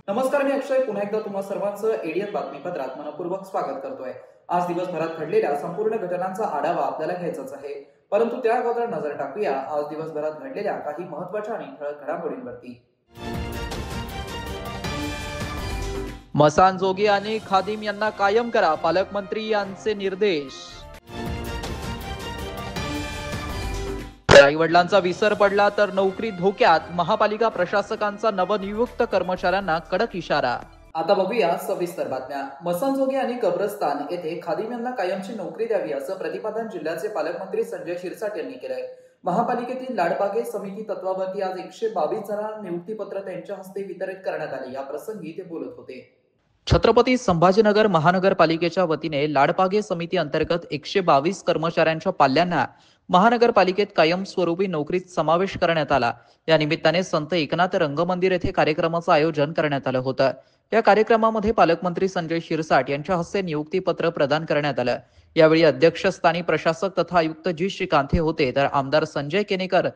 नमस्कार, मी अक्षय पुन्हा एकदा तुम्हा सर्वांचं एडीएन बातमीपत्रात मनपूर्वक स्वागत करतोय। आज दिवसभरात घडलेल्या संपूर्ण घटनांचा आढावा आपल्याला घ्यायचाच आहे, परंतु त्या अगोदर नजर टाकूया आज दिवसभरात घडलेल्या काही महत्त्वाच्या आणि ठळक घडामोडींवरती। मसानजोगी आणि खादिम यांना कायम करा, पालकमंत्री यांचे निर्देश। आई वडिलांचा विसर पडला तर नोकरी धोक्यात, महापालिका प्रशासकांचा नवनियुक्त कर्मचाऱ्यांना कडक इशारा। आता बघूया सविस्तर बातम्या। मसानजोगी आणि कब्रस्तान येथे खादिम यांना कायमची नोकरी द्यावी असं प्रतिपादन जिल्ह्याचे पालकमंत्री संजय शिरसाट यांनी केलंय। महापालिकेतील लाडबागे समिती तत्वावरती आज 122 जणांना नियुक्तीपत्र त्यांच्या हस्ते वितरित करण्यात आले। या प्रसंगी ते बोलत होते। छत्रपती संभाजीनगर महानगरपालिकेच्या वतीने लाडबागे समिती अंतर्गत 122 कर्मचाऱ्यांच्या पाल्यांना महानगरपालिकेत कायमस्वरूपी नोकरीत समावेश करण्यात आला। या निमित्ताने संत एकनाथ रंगमंदिर येथे कार्यक्रमाचं आयोजन करण्यात आलं होतं। या कार्यक्रमामध्ये पालकमंत्री संजय शिरसाट यांच्या हस्ते नियुक्तीपत्र प्रदान करण्यात आलं। यावेळी अध्यक्षस्थानी प्रशासक तथा आयुक्त जी श्रीकांत होते, तर आमदार संजय केनेकर,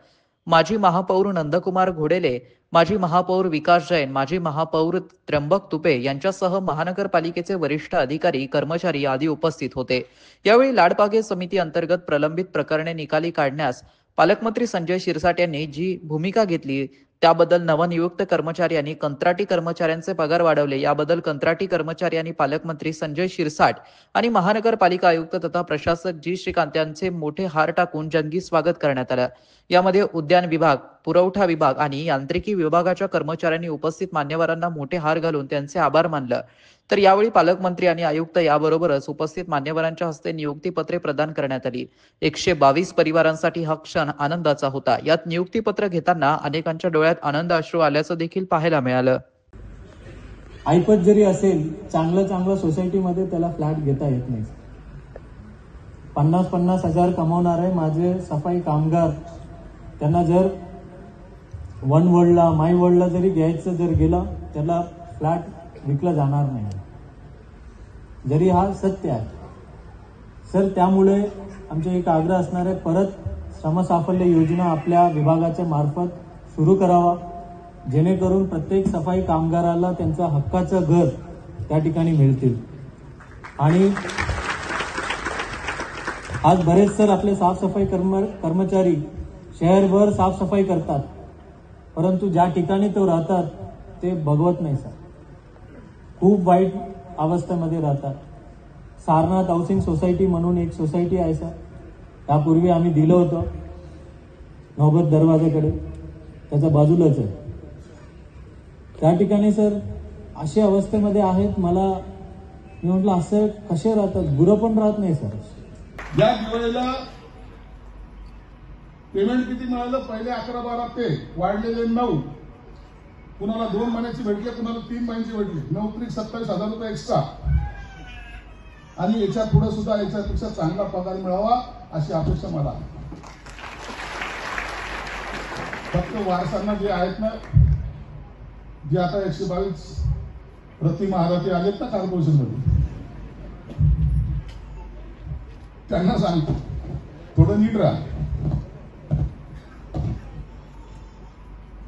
माजी महापौर नंदकुमार घोडेले, माजी महापौर विकास जैन, माजी महापौर त्र्यंबक तुपे यांच्यासह महानगरपालिकेचे वरिष्ठ अधिकारी, कर्मचारी आदी उपस्थित होते। यावेळी लाडबागे समिती अंतर्गत प्रलंबित प्रकरणे निकाली काढण्यास पालकमंत्री संजय शिरसाट यांनी जी भूमिका घेतली त्याबद्दल नवनियुक्त कर्मचारी आणि कंत्राटी कर्मचाऱ्यांचे पगार वाढवले, याबद्दल कंत्राटी कर्मचारी आणि पालकमंत्री संजय शिरसाट आणि महानगरपालिका आयुक्त तथा प्रशासक जी श्रीकांत यांचे मोठे हार टाकून जंगी स्वागत करण्यात आलं। यामध्ये उद्यान विभाग, पुरवठा विभाग आणि यांत्रिकी विभागाच्या कर्मचाऱ्यांनी उपस्थित मान्यवरांना मोठे हार घालून त्यांचे आभार मानले। तर यावेळी पालकमंत्री आणि आयुक्त याबरोबरच उपस्थित मान्यवरांच्या हस्ते नियुक्तीपत्रे प्रदान करण्यात आली। 122 परिवारांसाठी हा क्षण आनंदाचा होता। यात नियुक्तीपत्र घेताना अनेकांच्या डोळ्यात आनंद अश्रू आल्याचं देखील पाहायला मिळालं। ऐपत जरी असेल, चांगलं सोसायटीमध्ये त्याला फ्लॅट घेता येत नाही। 50-50 हजार कमवणारे माझे सफाई कामगार, त्यांना जर वन वर्ल्डला, माय वर्ल्डला जरी घ्यायचं जर गेलं, त्याला फ्लॅट विकला जाणार नाही, जरी हा सत्य आहे सर। त्यामुळे आमचे एक आग्रह असणार आहे, परत श्रमसाफल्य योजना आपल्या विभागाच्या मार्फत सुरू करावा, जेणेकरून प्रत्येक सफाई कामगाराला त्यांचा हक्काचं घर त्या ठिकाणी मिळतील। आणि आज बरेच सर आपले साफसफाई कर्मचारी शहरभर साफसफाई करतात, परंतु ज्या ठिकाणी तो राहतात ते बघवत नाही सर, खूप वाईट अवस्थेमध्ये राहतात। सारनाथ हाऊसिंग सोसायटी म्हणून एक सोसायटी आहे सर, त्यापूर्वी आम्ही दिलं होतं नौबत दरवाजाकडे, त्याच्या बाजूलाच आहे। त्या ठिकाणी सर अशा अवस्थेमध्ये आहेत, मी म्हटलं असं कसे राहतात, गुरं पण राहत नाही सर। या दिवाळीला पेमेंट किती मिळालं? पहिले 11-12 ते वाढलेले 9, कुणाला 2 महिन्याची भेटली, कुणाला 3 महिन्याची भेटली, नोकरी 27,000 रुपये एक्स्ट्रा। आणि याच्या पुढे सुद्धा याच्यापेक्षा चांगला पगार मिळावा अशी अपेक्षा मला आहे। फक्त वारसांना जे आहेत ना, जे आता 122 प्रतिमहारथी आलेत ना कॉर्पोरेशन मध्ये, त्यांना सांगतो थोडं नीट राहा।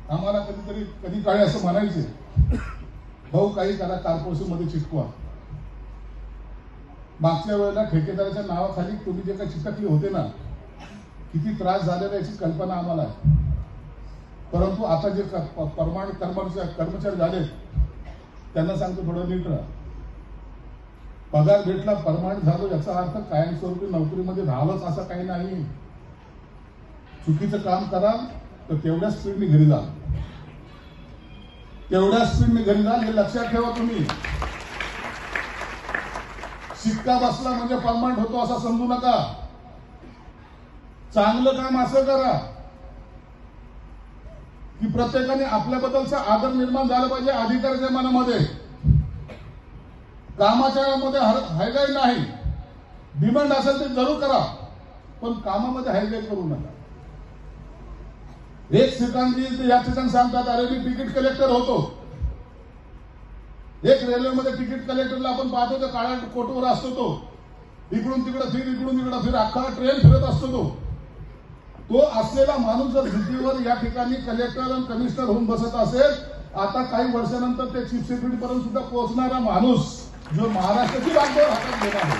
आम्हाला कधी काळी असं म्हणायचे, भाऊ काही करा, कॉर्पोरेशन मध्ये चिटकवा। मागच्या वेळेला ठेकेदाराच्या नावाखाली तुम्ही जे काही चिटकले होते ना, किती त्रास झालेला याची कल्पना आम्हाला आहे। परंतु आता जे परमानंट कर्मचारी झाले त्यांना सांगतो थोडं नीट राहा। पगार भेटला, परमानंट झालो, याचा अर्थ कायमस्वरूपी नोकरीमध्ये राहावंच असं काही नाही। चुकीचं काम कराल तर तेवढ्या स्पीडने घरी जा, तेवढ्या स्पीडने घरी जा, हे लक्षात ठेवा तुम्ही। शिक्का बसला म्हणजे परमानंट होतो असं समजू नका। चांगलं काम असं करा की प्रत्येकाने आपल्याबद्दलचा आदर निर्माण झाला पाहिजे अधिकाऱ्याच्या मनामध्ये। कामाच्या मध्ये हायगाई नाही, डिमांड असेल ते जरूर करा, पण कामामध्ये हायगाई करू नका। एक ठिकाणी या ठिकाणी सांगतात, अरे मी तिकीट कलेक्टर होतो। एक रेल्वेमध्ये तिकीट कलेक्टरला आपण पाहतो तर काळ्या कोटवर असतो, तो इकडून तिकडे फिर, इकडून तिकडे फिर, अख्खा ट्रेन फिरत असतो। तो असलेला माणूस जर ड्युटीवर या ठिकाणी कलेक्टर आणि कमिशनर होऊन बसत असेल आता काही वर्षानंतर ते चीफ सेक्रेटरी पर्यंत सुद्धा पोहोचणारा माणूस जो महाराष्ट्राची बागडोर हातात घेणार आहे.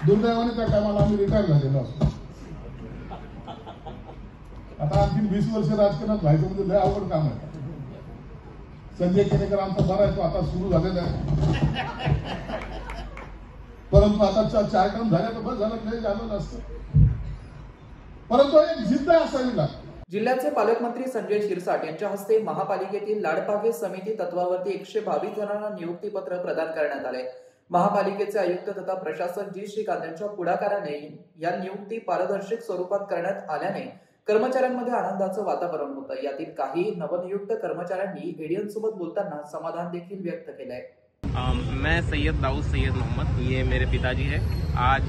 दुर्दैवाने त्या टायमाला आम्ही रिटायर झालेलो असतो. आता आणखी 20 वर्ष राजकारणात व्हायचं म्हणजे लय अवघड काम आहे. संजय केनेकर आमचा बरा आहे, तो आता सुरू झालेला आहे. परंतु आता 4 टर्म झाल्या तर बस झालं, नाही झालं नसतं. परंतु एक जिद्द असावी लागते. जिल्ह्याचे पालकमंत्री संजय शिरसाट यांच्या हस्ते महापालिकेतील लाडपागे समिती तत्वावरती 122 जणांना नियुक्तीपत्र प्रदान करण्यात आले. महापालिकेचे आयुक्त तथा प्रशासक जी श्रीकांत यांच्या पुढाकाराने या नियुक्ती पारदर्शक स्वरूपात करण्यात आल्याने कर्मचाऱ्यांमध्ये आनंदाचं वातावरण होतं. यातील काही नवनियुक्त कर्मचाऱ्यांनी एडीएन सोबत बोलताना समाधान देखील व्यक्त केलंय. मैं सैयद दाऊद सैयद मोहम्मद, ये मेरे पिताजी है। आज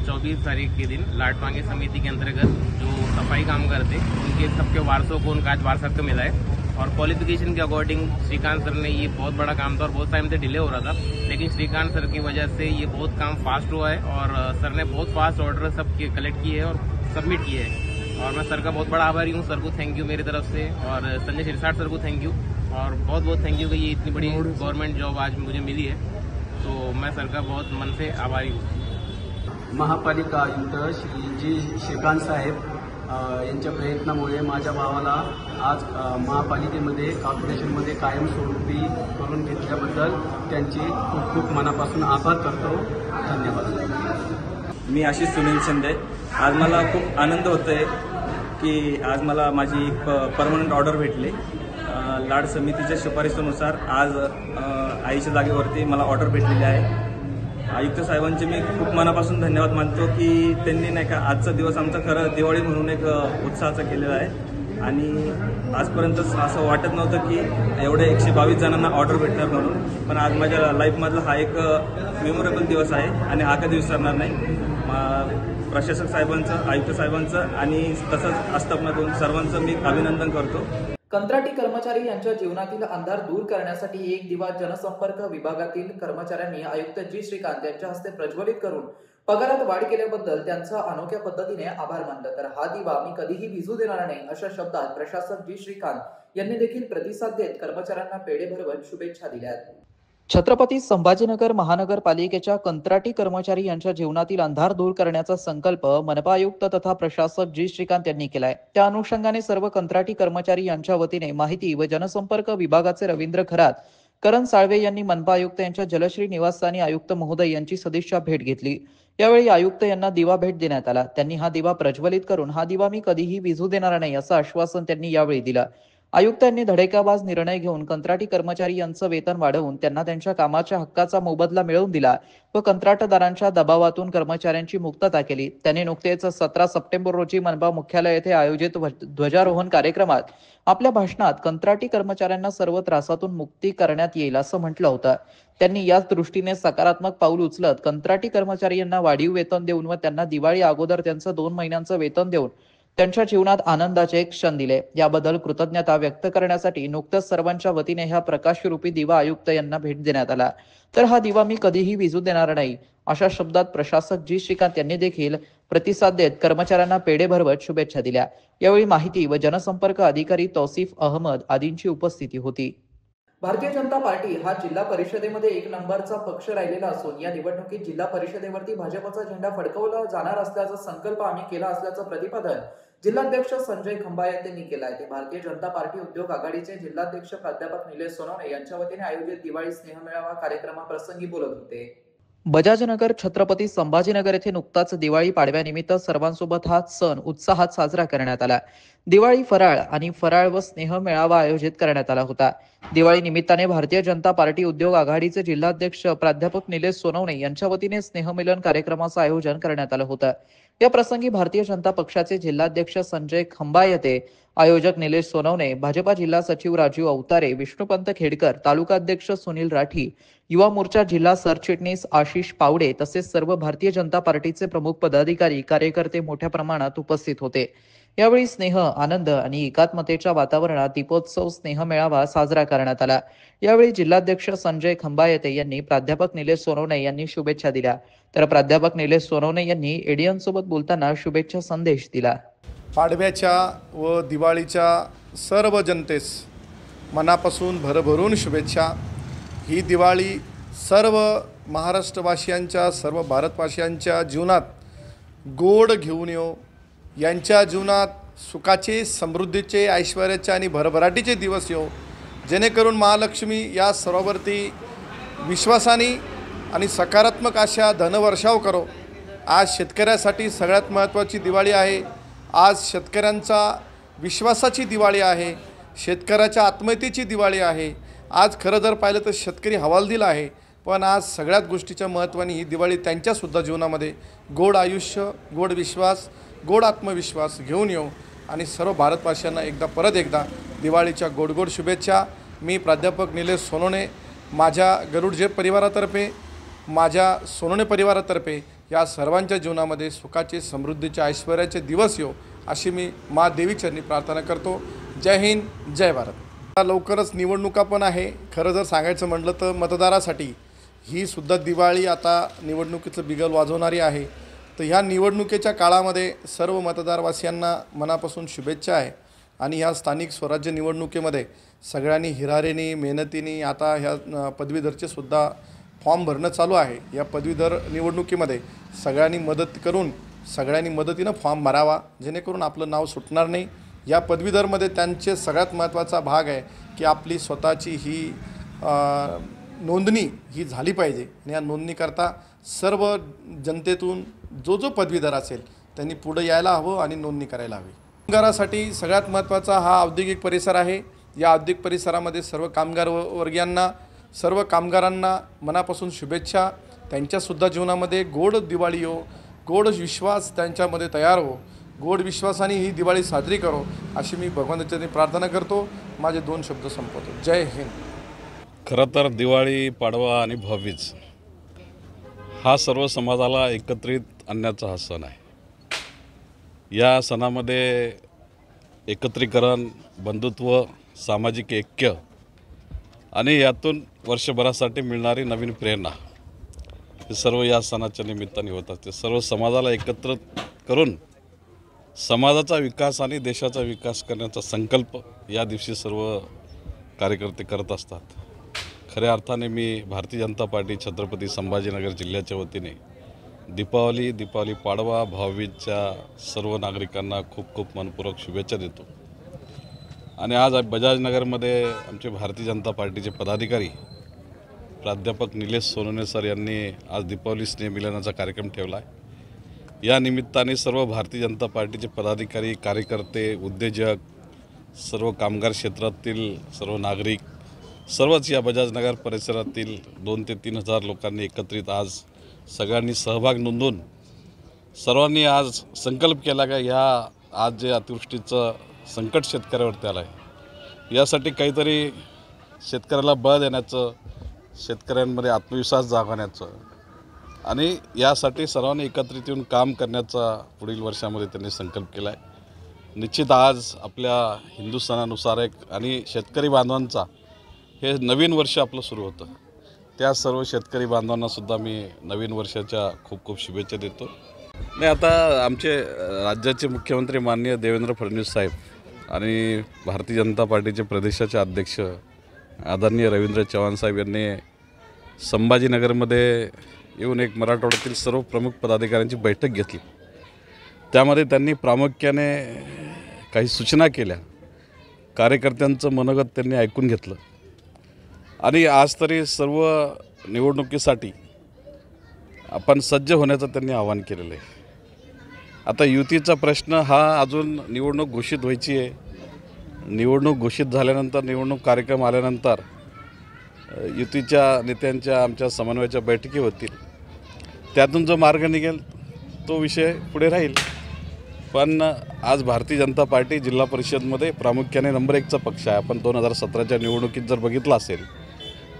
24 तारीख के दिन लाडपांगे समिति के अंतर्गत जो सफाई कामगार थे उनके सबके वारसों को उनका आज वारसात मिला है। और क्वालिफिकेशन के अकॉर्डिंग श्रीकांत सर ने, ये बहुत बड़ा काम था और बहुत टाइम से डिले हो रहा था, लेकिन श्रीकांत सर की वजह से ये बहुत काम फास्ट हुआ है और सर ने बहुत फास्ट ऑर्डर सब कलेक्ट किए हैं और सबमिट किए हैं। और मैं सर का बहुत बड़ा आभारी हूँ। सर को थैंक यू मेरी तरफ से, और संजय शिरसाट सर को थैंक यू, और बहुत बहुत थैंक यू कि ये इतनी बड़ी गवर्नमेंट जॉब आज मुझे मिली है, तो मैं सर का बहुत मन से आभारी हूँ। महापालिका आयुक्त श्री जी श्रीकांत साहेब यांच्या प्रयत्नामुळे माझ्या भावाला आज महापालिकेमध्ये कॉर्पोरेशनमध्ये कायमस्वरूपी करून घेतल्याबद्दल त्यांची खूप खूप मनापासून आभार करतो. धन्यवाद. मी आशिष सुनील शिंदे. आज मला खूप आनंद होतोय की आज मला माझी परमनंट ऑर्डर भेटली. लाड समितीच्या शिफारशीनुसार आज आईच्या जागेवरती मला ऑर्डर भेटलेली आहे. आयुक्त साहेबांचे मी खूप मनापासून धन्यवाद मानतो की त्यांनी नाही का आजचा दिवस आमचा खरं दिवाळी म्हणून एक उत्साहाचा केलेला आहे. आणि आजपर्यंत असं वाटत नव्हतं की एवढे 122 जणांना ऑर्डर भेटणार म्हणून, पण आज माझ्या लाईफमधला हा एक मेमोरेबल दिवस आहे आणि हा कधी विसरणार नाही. प्रशासक साहेबांचं, आयुक्त साहेबांचं आणि तसंच आस्थापनातून सर्वांचं मी अभिनंदन करतो. कंत्राटी कर्मचारी यांच्या जीवनातील अंधार दूर करण्यासाठी एक दिवा जनसंपर्क विभागातील कर्मचाऱ्यांनी आयुक्त जी श्रीकांत यांच्या हस्ते प्रज्वलित करून पगारात वाढ केल्याबद्दल त्यांचा अनोख्या पद्धतीने आभार मानलं. तर हा दिवा मी कधीही विझू देणार नाही अशा शब्दात प्रशासक जी श्रीकांत यांनी देखील प्रतिसाद देत कर्मचाऱ्यांना पेढे भरवत शुभेच्छा दिल्या. छत्रपती संभाजीनगर महानगरपालिकेच्या कंत्राटी कर्मचारी यांच्या जीवनातील अंधार दूर करण्याचा संकल्प मनपा आयुक्त तथा प्रशासक जी श्रीकांत यांनी केलाय. त्या अनुषंगाने सर्व कंत्राटी कर्मचारी यांच्या वतीने माहिती व जनसंपर्क विभागाचे रवींद्र खरात, करण साळवे यांनी मनपा आयुक्त यांच्या जलश्री निवासस्थानी आयुक्त महोदय यांची सदिच्छा भेट घेतली. यावेळी आयुक्त यांना दिवा भेट देण्यात आला. त्यांनी हा दिवा प्रज्वलित करून हा दिवा मी कधीही विझू देणार नाही असं आश्वासन त्यांनी यावेळी दिलं. आयुक्तांनी धडेकाबाज निर्णय घेऊन कंत्राटी कर्मचारी यांचं वेतन वाढवून त्यांना त्यांच्या कामाच्या हक्काचा मोबदला मिळवून दिला व कंत्राटदारांच्या दबावातून कर्मचाऱ्यांची मुक्तता केली. त्यांनी नुकतेच 17 सप्टेंबर रोजी मनपा मुख्यालय येथे आयोजित ध्वजारोहण कार्यक्रमात आपल्या भाषणात कंत्राटी कर्मचाऱ्यांना सर्व त्रासातून मुक्ती करण्यात येईल असं म्हटलं होतं. त्यांनी याच दृष्टीने सकारात्मक पाऊल उचलत कंत्राटी कर्मचारी यांना वाढीव वेतन देऊन व त्यांना दिवाळी अगोदर त्यांचं 2 महिन्यांचं वेतन देऊन त्यांच्या जीवनात आनंदाचे क्षण दिले. याबद्दल कृतज्ञता व्यक्त करण्यासाठी नुकतंच सर्वांच्या वतीने ह्या प्रकाशरूपी दिवा आयुक्त यांना भेट देण्यात आला. तर हा दिवा मी कधीही विझू देणार नाही अशा शब्दात प्रशासक जी श्रीकांत यांनी देखील प्रतिसाद देत कर्मचाऱ्यांना पेढे भरवत शुभेच्छा दिल्या. यावेळी माहिती व जनसंपर्क अधिकारी तौसिफ अहमद आदींची उपस्थिती होती. भारतीय जनता पार्टी हा जिल्हा परिषदेमध्ये 1 नंबरचा पक्ष राहिलेला असून या निवडणुकीत जिल्हा परिषदेवरती भाजपचा झेंडा फडकवला जाणार असल्याचा संकल्प आम्ही केला असल्याचं प्रतिपादन जिल्हाध्यक्ष संजय खंबायत यांनी केलं आहे. ते भारतीय जनता पार्टी उद्योग आघाडीचे जिल्हाध्यक्ष प्राध्यापक निलेश सोनवणे यांच्या वतीने आयोजित दिवाळी स्नेहमेळावा कार्यक्रमाप्रसंगी बोलत होते. बजाजनगर छत्रपती संभाजीनगर येथे नुकताच दिवाळी पाडव्यानिमित्त सर्वांसोबत हा सण उत्साहात साजरा करण्यात आला. दिवाळी फराळ आणि फराळ व स्नेह मेळावा आयोजित करण्यात आला होता. दिवाळी निमित्ताने भारतीय जनता पार्टी उद्योग आघाडीचे जिल्हाध्यक्ष प्राध्यापक निलेश सोनवणे यांच्या वतीने स्नेहमिलन कार्यक्रमाचं आयोजन करण्यात आलं होतं. या प्रसंगी भारतीय जनता पक्षाचे जिल्हाध्यक्ष संजय खंबायते, आयोजक निलेश सोनवणे, भाजपा जिल्हा सचिव राजीव अवतारे, विष्णुपंत खेडकर, तालुका अध्यक्ष सुनील राठी, युवा मोर्चा जिल्हा सरचिटणीस आशिष पावडे तसेच सर्व भारतीय जनता पार्टीचे प्रमुख पदाधिकारी कार्यकर्ते मोठ्या प्रमाणात उपस्थित होते. यावेळी स्नेह, आनंद आणि एकात्मतेच्या वातावरणात दीपोत्सव स्नेह मेळावा साजरा करण्यात आला. यावेळी जिल्हाध्यक्ष संजय खंबायते यांनी प्राध्यापक निलेश सोनवणे यांनी शुभेच्छा दिल्या. तर प्राध्यापक निलेश सोनवणे यांनी एडीएन सोबत बोलताना शुभेच्छा संदेश दिला. पाडव्याच्या व दिवाळीच्या सर्व जनतेस मनापासून भरभरून शुभेच्छा. ही दिवाळी सर्व महाराष्ट्रवासियांच्या, सर्व भारतवासियांच्या जीवनात गोड घेऊन येऊ. यांच्या जीवनात सुखाचे, समृद्धीचे, ऐश्वर्याचे आणि भरभराटीचे दिवस येऊ, जेणेकरून महालक्ष्मी या सर्वावरती विश्वासाने आणि सकारात्मक अशा धनवर्षाव करो. आज शेतकऱ्यासाठी सगळ्यात महत्त्वाची दिवाळी आहे. आज शेतकऱ्यांचा विश्वासाची दिवाळी आहे, शेतकऱ्याच्या आत्मीयतेची दिवाळी आहे. आज खरं जर पाहिलं तर शेतकरी हवालदिल आहे, पण आज सगळ्यात गोष्टीच्या महत्त्वाने ही दिवाळी त्यांच्यासुद्धा जीवनामध्ये गोड आयुष्य, गोड विश्वास, गोड आत्मविश्वास घेऊन येऊ. आणि सर्व भारतवासियांना परत एकदा दिवाळीच्या गोड शुभेच्छा. मी प्राध्यापक निलेश सोनवणे, माझ्या गरुड झेप परिवारातर्फे, माझ्या सोनवणे परिवारातर्फे या सर्वांच्या जीवनामध्ये सुखाचे, समृद्धीचे, ऐश्वर्याचे दिवस येऊ अशी मी मा देवीचरणी प्रार्थना करतो. जय हिंद, जय भारत. लवकरच निवडणुका पण आहे. खरं जर सांगायचं म्हटलं तर मतदारासाठी ही सुद्धा दिवाळी आता निवडणुकीचं बिगल वाजवणारी आहे. तर ह्या निवडणुकीच्या काळामध्ये सर्व मतदारवासियांना मनापासून शुभेच्छा आहे. आणि ह्या स्थानिक स्वराज्य निवडणुकीमध्ये सगळ्यांनी हिरारीने, मेहनतीने आता ह्या पदवीधरचे सुद्धा फॉर्म भरणं चालू आहे. या पदवीधर निवडणुकीमध्ये सगळ्यांनी मदत करून सगळ्यांनी मदतीनं फॉर्म भरावा, जेणेकरून आपलं नाव सुटणार नाही. या पदवीधरमध्ये त्यांचे सगळ्यात महत्त्वाचा भाग आहे की आपली स्वतःची ही नोंदणी ही झाली पाहिजे. आणि या नोंदणीकरता सर्व जनतेतून जो पदवीधर असेल त्यांनी पुढे यायला हवं आणि नोंदणी करायला हवी. कामगारासाठी सगळ्यात महत्त्वाचा हा औद्योगिक परिसर आहे. या औद्योगिक परिसरामध्ये सर्व कामगार वर्गीयांना, सर्व कामगारांना मनापासून शुभेच्छा. त्यांच्यासुद्धा जीवनामध्ये गोड दिवाळी येऊ, गोड विश्वास त्यांच्यामध्ये तयार हो, गोड विश्वासाने ही दिवाळी साजरी करो अशी मी भगवंताची प्रार्थना करतो. माझे 2 शब्द संपवतो. जय हिंद. खरं तर दिवाळी, पाडवा आणि भाऊबीज हा सर्व समाजाला एकत्रित आणण्याचा हा सण आहे. या सणामध्ये एकत्रीकरण, बंधुत्व, सामाजिक ऐक्य आणि यातून वर्षभरासाठी मिळणारी नवीन प्रेरणा हे सर्व या सणाच्या निमित्ताने होत असते. सर्व समाजाला एकत्र करून समाजाचा विकास आणि देशाचा विकास करण्याचा संकल्प या दिवशी सर्व कार्यकर्ते करत असतात. खऱ्या अर्थाने मी भारतीय जनता पार्टी छत्रपती संभाजीनगर जिल्ह्याच्या वतीने दीपावली, पाडवा, भाऊबीजच्या सर्व नागरिकांना खूप खूप मनपूर्वक शुभेच्छा देतो. आणि आज बजाजनगरमध्ये आमचे भारतीय जनता पार्टीचे पदाधिकारी प्राध्यापक निलेश सोनवणे सर यांनी आज दीपावली स्नेहमिलनाचा कार्यक्रम ठेवला आहे. या निमित्ताने सर्व भारतीय जनता पार्टीचे पदाधिकारी, कार्यकर्ते, उद्योजक, सर्व कामगार क्षेत्रातील सर्व नागरिक, सर्वच या बजाजनगर परिसरातील 2 ते 3 हजार लोकांनी एकत्रित आज सगळ्यांनी सहभाग नोंदवून सर्वांनी आज संकल्प केला का ह्या आज जे अतिवृष्टीचं संकट शेतकऱ्यावरती आलं आहे यासाठी काहीतरी शेतकऱ्याला बळ देण्याचं, शेतकऱ्यांमध्ये आत्मविश्वास जागवण्याचं आणि यासाठी सर्वांनी एकत्रित येऊन काम करण्याचा पुढील वर्षामध्ये त्यांनी संकल्प केला आहे. निश्चित आज आपल्या हिंदू सणानुसार आणि शेतकरी बांधवांचा हे नवीन वर्ष आपलं सुरू होतं. त्या सर्व शेतकरी बांधवांनासुद्धा मी नवीन वर्षाच्या खूप खूप शुभेच्छा देतो. नाही, आता आमचे राज्याचे मुख्यमंत्री माननीय देवेंद्र फडणवीस साहेब आणि भारतीय जनता पार्टीचे प्रदेशाचे अध्यक्ष आदरणीय रवींद्र चव्हाण साहेब यांनी संभाजीनगरमध्ये येऊन एक मराठवाड्यातील सर्व प्रमुख पदाधिकाऱ्यांची बैठक घेतली. त्यामध्ये त्यांनी प्रामुख्याने काही सूचना केल्या. कार्यकर्त्यांचं मनोगत त्यांनी ऐकून घेतलं आणि आज तरी सर्व निवडणुकीसाठी आपण सज्ज होण्याचं त्यांनी आवाहन केलेलं आहे. आता युतीचा प्रश्न हा अजून निवडणूक घोषित व्हायची आहे. निवडणूक घोषित झाल्यानंतर, निवडणूक कार्यक्रम आल्यानंतर युतीच्या नेत्यांच्या आमच्या समन्वयाच्या बैठकी होतील. त्यातून जो मार्ग निघेल तो विषय पुढे राहील. पण आज भारतीय जनता पार्टी जिल्हा परिषदमध्ये प्रामुख्याने नंबर 1चा पक्ष आहे. आपण 2017च्या निवडणुकीत जर बघितलं असेल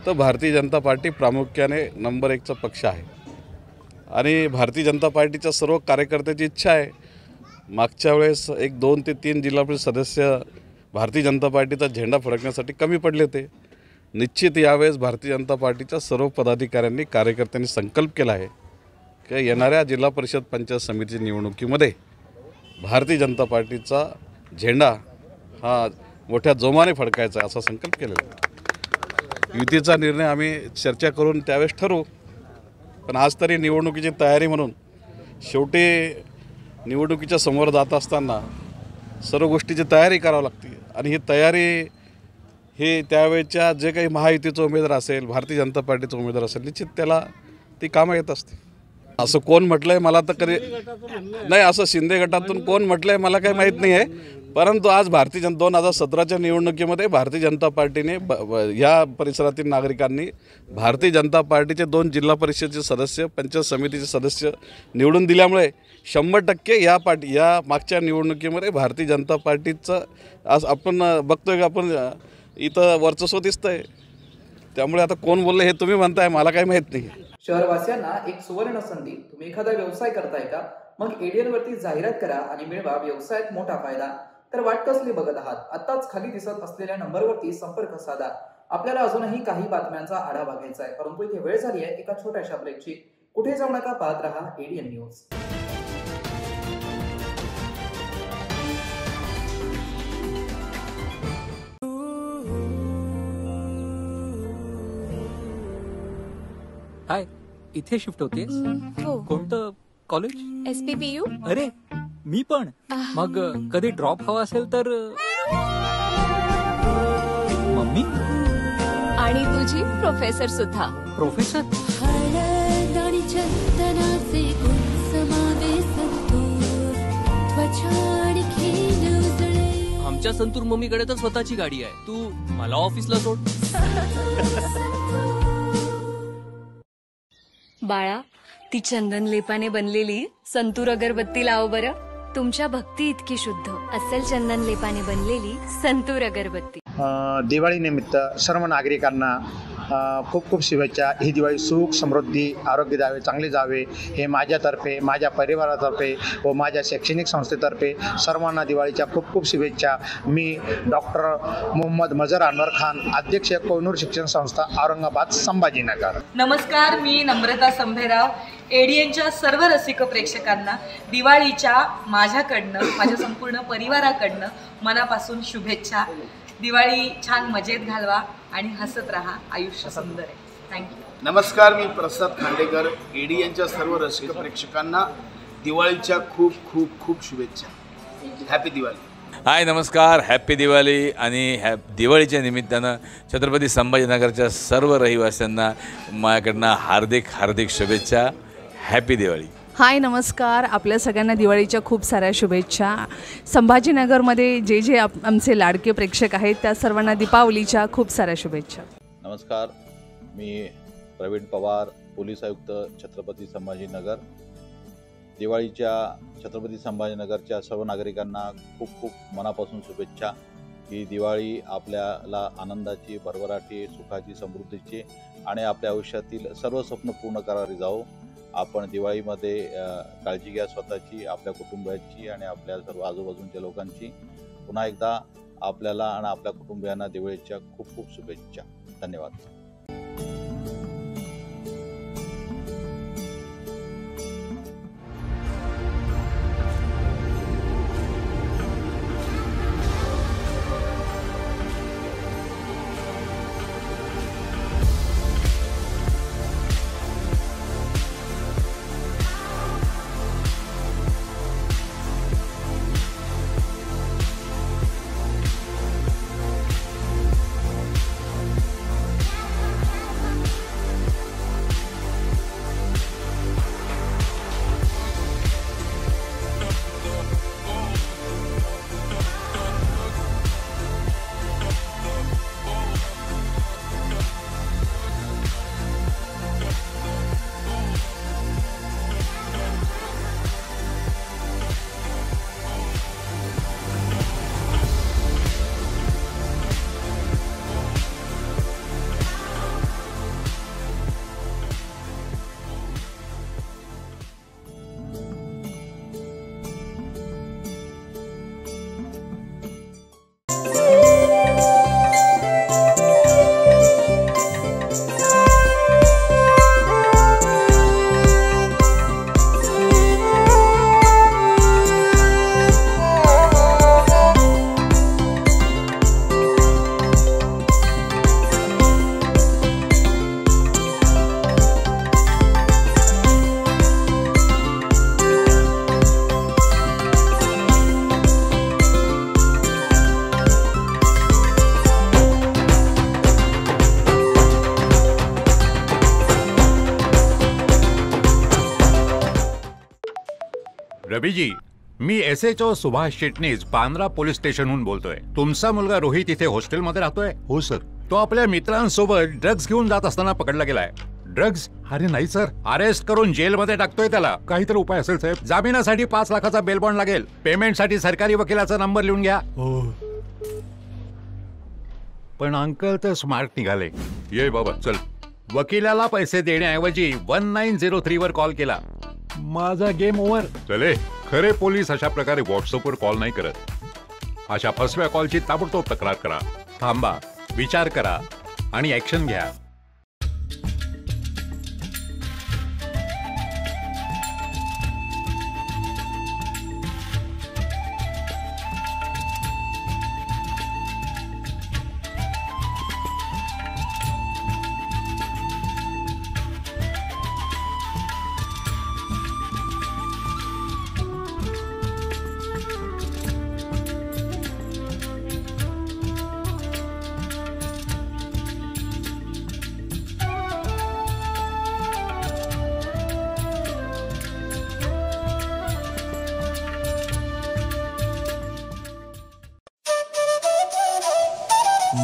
तर भारतीय जनता पार्टी प्रामुख्याने नंबर 1चा पक्ष आहे. आणि भारतीय जनता पार्टीच्या सर्व कार्यकर्त्याची इच्छा आहे. मागच्या वेळेस 1, 2 ते 3 जिल्हा परिषद सदस्य भारतीय जनता पार्टीचा झेंडा फडकण्यासाठी कमी पडले होते. निश्चित यावेळेस भारतीय जनता पार्टीच्या सर्व पदाधिकाऱ्यांनी, कार्यकर्त्यांनी संकल्प केला आहे की येणाऱ्या जिल्हा परिषद पंचायत समिती निवडणुकीमध्ये भारतीय जनता पार्टीचा झेंडा हा मोठ्या जोमाने फडकायचा असा संकल्प केलेला आहे. युतीचा निर्णय आम्ही चर्चा करून त्यावेळेस ठरवू. पण आज तरी निवडणुकीची तयारी म्हणून शेवटी निवडणुकीच्या समोर जात असताना सर्व गोष्टीची तयारी करावी लागते आणि ही तयारी हे त्यावेळेच्या जे काही महायुतीचा उमेदवार असेल, भारतीय जनता पार्टीचा उमेदवार असेल, निश्चित त्याला ती कामं येत असते. असं कोण म्हटलंय मला तर कधी नाही, असं शिंदे गटातून कोण म्हटलंय मला काही माहीत नाही आहे. परंतु आज 2017च्या निवडणुकीमध्ये भारतीय जनता पार्टीने या परिसरातील नागरिकांनी भारतीय जनता पार्टीचे 2 जिल्हा परिषदेचे सदस्य, पंचायत समितीचे सदस्य निवडून दिल्यामुळे 100% या मागच्या निवडणुकीमध्ये भारतीय जनता पार्टीचं आज आपण बघतोय की आपण इथं वर्चस्व दिसतंय. त्यामुळे आता कोण बोललं हे तुम्ही म्हणताय, मला काही माहीत नाही. शहरवासियांना एक सुवर्ण संधी. तुम्ही एखादा व्यवसाय करताय का? मग एडीएन वरती जाहिरात करा आणि मिळवा व्यवसायात मोठा फायदा. तर वाट कसली बघत आहात? आताच खाली दिसत असलेल्या नंबरवरती संपर्क साधा. आपल्याला अजूनही काही बातम्यांचा आढावा घ्यायचा आहे, परंतु इथे वेळ झाली आहे एका छोट्याशा ब्रेकची. कुठे जाऊ नका, पाहत रहा एडीएन न्यूज. हाय, इथे शिफ्ट होते? हो. कोणतं कॉलेज? SPPU. अरे मी पण. मग कधी ड्रॉप हवा असेल तर मम्मी आणि तुझी प्रोफेसर सुद्धा. प्रोफेसर? आमच्या संतूर मम्मीकडे तर स्वतःची गाडी आहे. तू मला ऑफिसला सोड. बाळा, ती चंदन लेपाने बनलेली संतूर अगरबत्ती लाव बरं. तुमच्या भक्ती इतकी शुद्ध, अस्सल चंदन लेपाने बनलेली संतूर अगरबत्ती. दिवाळी निमित्त सर्व नागरिकांना खूप खूप शुभेच्छा. ही दिवाळी सुख, समृद्धी, आरोग्य द्यावे, चांगले जावे हे माझ्यातर्फे, माझ्या परिवारातर्फे व माझ्या शैक्षणिक संस्थेतर्फे सर्वांना दिवाळीच्या खूप खूप शुभेच्छा. मी डॉक्टर मोहम्मद मजर अनवर खान, अध्यक्ष कोहिनूर शिक्षण संस्था, औरंगाबाद, संभाजीनगर. नमस्कार, मी नम्रता संभेराव. एडीएनच्या सर्व रसिक प्रेक्षकांना दिवाळीच्या माझ्याकडनं, माझ्या संपूर्ण परिवाराकडनं मनापासून शुभेच्छा. दिवाळी छान मजेत घालवा आणि हसत राहा. आयुष्य सुंदर आहे. थँक्यू. नमस्कार, मी प्रसाद खांडेकर. एडीएनच्या सर्व रसिक प्रेक्षकांना दिवाळीच्या खूप खूप खूप शुभेच्छा. हॅपी दिवाळी. हाय, नमस्कार, हॅपी दिवाळी. आणि दिवाळीच्या निमित्तानं छत्रपती संभाजीनगरच्या सर्व रहिवाशांना माझ्याकडनं हार्दिक हार्दिक शुभेच्छा. हॅपी दिवाळी. हाय, नमस्कार. आपल्या सगळ्यांना दिवाळीच्या खूप साऱ्या शुभेच्छा. संभाजीनगरमध्ये जे आमचे लाडके प्रेक्षक आहेत त्या सर्वांना दीपावलीच्या खूप साऱ्या शुभेच्छा. नमस्कार, मी प्रवीण पवार, पोलीस आयुक्त, छत्रपती संभाजीनगर. दिवाळीच्या छत्रपती संभाजीनगरच्या सर्व नागरिकांना खूप खूप मनापासून शुभेच्छा. ही दिवाळी आपल्याला आनंदाची, भरभराटी, सुखाची, समृद्धीची आणि आपल्या आयुष्यातील सर्व स्वप्न पूर्ण करारी जाओ. आपण दिवाळीमध्ये काळजी घ्या स्वतःची, आपल्या कुटुंबाची आणि आपल्या सर्व आजूबाजूच्या लोकांची. पुन्हा एकदा आपल्याला आणि आपल्या कुटुंबियांना दिवाळीच्या खूप खूप शुभेच्छा. धन्यवाद. छबीजी, मी SHO सुभाष चिटणीस बांद्रा पोलीस स्टेशनहून बोलतोय. तुमचा मुलगा रोहित इथे हॉस्टेलमध्ये राहतोय? हो सर. तो आपल्या मित्रांसोबत ड्रग्ज घेऊन जात असताना पकडला गेलाय. ड्रग्ज? अरे नाही सर, अरेस्ट करून जेलमध्ये टाकतोय त्याला. काहीतरी उपाय असेल साहेब. जामिनासाठी 5 लाखाचा बेल बॉन्ड लागेल. पेमेंटसाठी सरकारी वकिलाचा नंबर लिहून घ्या. हो. पण अंकल तर स्मार्ट निघाले. ये बाबा चल. वकिलाला पैसे देण्याऐवजी 1903 वर कॉल केला. माझा गेम ओव्हर. चले, खरे पोलीस अशा प्रकारे व्हॉट्सअपवर कॉल नाही करत. अशा फसव्या कॉलची ताबडतोब तक्रार करा. थांबा, विचार करा आणि ऍक्शन घ्या.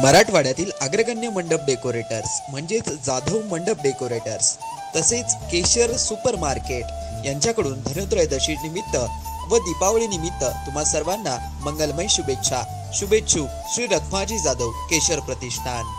मराठवाड्यातील अग्रगण्य मंडप डेकोरेटर्स म्हणजेच जाधव मंडप डेकोरेटर्स तसेच केशर सुपर मार्केट यांच्याकडून धनत्रयोदशी निमित्त व दीपावली निमित्त तुम्हा सर्वांना मंगलमय शुभेच्छा. शुभेच्छुक श्री रखमाजी जाधव, केशर प्रतिष्ठान.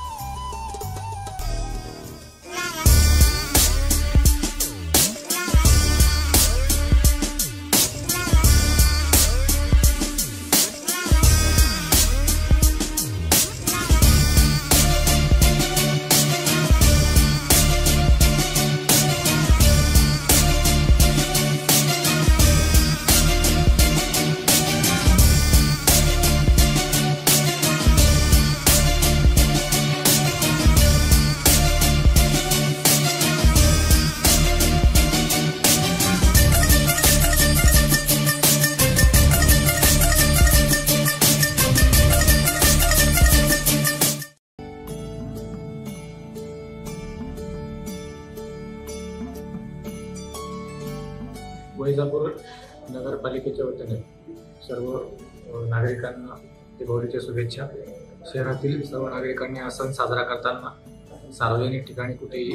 वैजापूर नगरपालिकेच्या वतीने सर्व नागरिकांना दीपावलीच्या शुभेच्छा. शहरातील सर्व नागरिकांनी हा सण साजरा करताना सार्वजनिक ठिकाणी कुठेही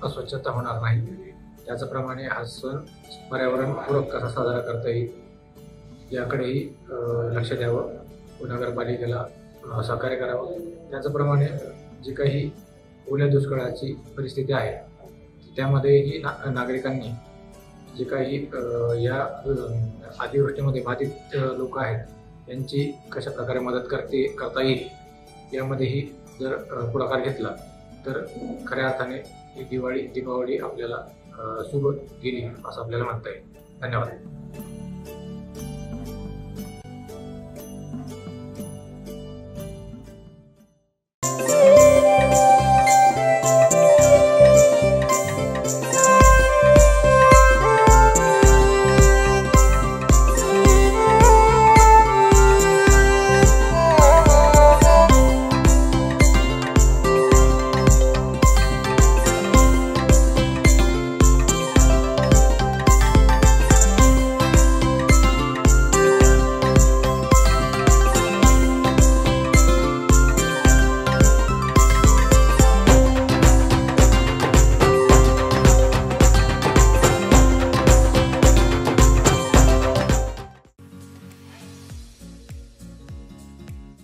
अस्वच्छता होणार नाही, त्याचप्रमाणे हा सण पर्यावरणपूरक कसा साजरा करता येईल याकडेही लक्ष द्यावं व नगरपालिकेला सहकार्य करावं. त्याचप्रमाणे जी काही ओल्या दुष्काळाची परिस्थिती आहे त्यामध्येही नागरिकांनी जे काही या अतिवृष्टीमध्ये बाधित लोक आहेत यांची कशा प्रकारे मदत करता येईल यामध्येही जर पुढाकार घेतला तर खऱ्या अर्थाने ही दीपावली आपल्याला शुभ गेली असं आपल्याला म्हणता येईल. धन्यवाद.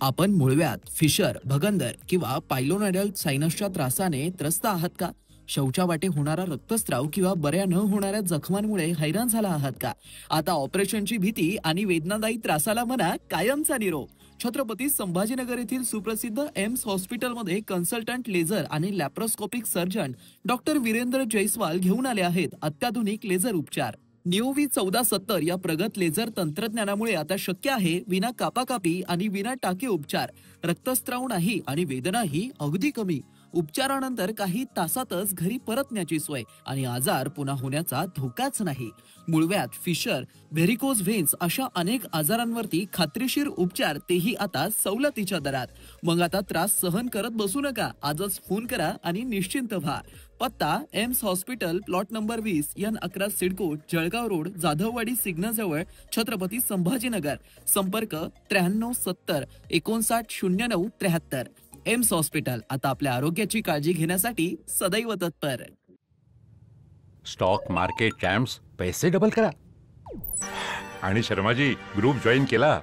आपण मुळव्यात, फिशर, भगंदर किंवा पायलोनॅडल सायनसच्या त्रासाने त्रस्त आहात का? शौचावाटे होणारा रक्तस्राव किंवा बऱ्या न होणाऱ्या जखमांमुळे हैराण झाला आहात का? आता ऑपरेशनची भीती आणि वेदनादायी त्रासाला म्हणा कायमचा निरोप. छत्रपती संभाजीनगर येथील सुप्रसिद्ध एम्स हॉस्पिटलमध्ये कन्सल्टंट लेझर आणि laparoscopic surgeon doctor Virendra Jaiswal घेऊन आले आहेत अत्याधुनिक लेझर उपचार. निओव्ही 1470 या प्रगत लेझर तंत्रज्ञानामुळे आता शक्य आहे विना कापाकापी आणि विना टाके उपचार. रक्तस्राव नाही आणि वेदनाही अगदी कमी. उपचारानंतर काही तासातच घरी परतण्याची सोय आणि आजार पुन्हा होण्याचा धोकाच नाही. मुळव्यात, फिशर, व्हेरिकोज व्हेन्स अशा अनेक आजारांवरती खात्रीशीर उपचार, तेही आता सवलतीच्या दरात. मग आता त्रास सहन करत बसू नका. आजच फोन करा आणि निश्चिंत व्हा. पत्ता AIIMS hospital, plot number 20, N11 CIDCO, Jalgaon road, Jadhavwadi signal जवळ, छत्रपती संभाजीनगर. संपर्क 9370 59 09 73. एम्स हॉस्पिटल, आता आपल्या आरोग्याची काळजी घेण्यासाठी सदैव तत्पर. स्टॉक मार्केट चॅम्प्स, पैसे डबल करा. आणि शर्माजी, ग्रुप जॉईन केला?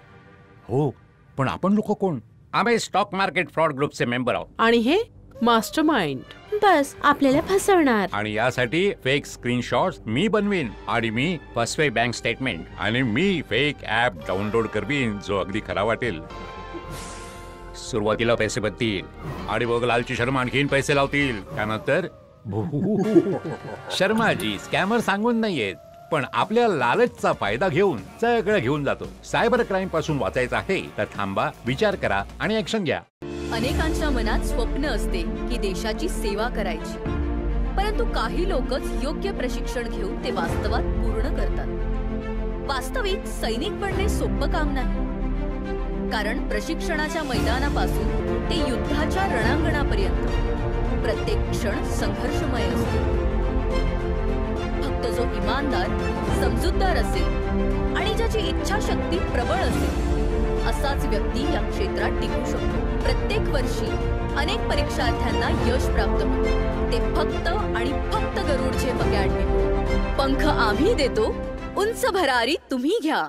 हो, पण आपण लोक कोण? आम्ही स्टॉक मार्केट फ्रॉड ग्रुपचे मेंबर आहोत. आणि हे मास्टरमाइंड. बस आपल्याला फसवणार. आणि यासाठी फेक स्क्रीनशॉट्स मी बनवीन, आणि मी फसवे बँक स्टेटमेंट, आणि मी फेक ऍप डाउनलोड करवीन जो अगदी खरा वाटेल. सुरुवातीला पैसे बनतील आणि मग लालची शर्मा आणखीन पैसे लावतील. त्यानंतर शर्माजी स्कॅमर सांगून नाहीयेत, पण आपल्या लालचचा फायदा घेऊन सगळं घेऊन जातो. सायबर क्राईम पासून वाचायचं आहे तर थांबा, विचार करा आणि ऍक्शन घ्या. अनेकांच्या मनात स्वप्न असते की देशाची सेवा करायची, परंतु काही लोकच योग्य प्रशिक्षण घेऊन ते वास्तवात पूर्ण करतात. वास्तविक सैनिक बनणे सोपं काम नाही, कारण प्रशिक्षणाच्या मैदानापासून ते युद्धाच्या रणांगणापर्यंत प्रत्येक क्षण संघर्षमय असतो. फक्त जो इमानदार, समजूतदार असेल आणि ज्याची इच्छाशक्ती प्रबळ असेल असाच व्यक्ती या क्षेत्रात टिकू शकतो. प्रत्येक वर्षी अनेक परीक्षार्थ्यांना यश प्राप्त होते, ते फक्त आणि फक्त गरुडचे अकॅडमी. पंख आम्ही देतो, उंच भरारी तुम्ही घ्या.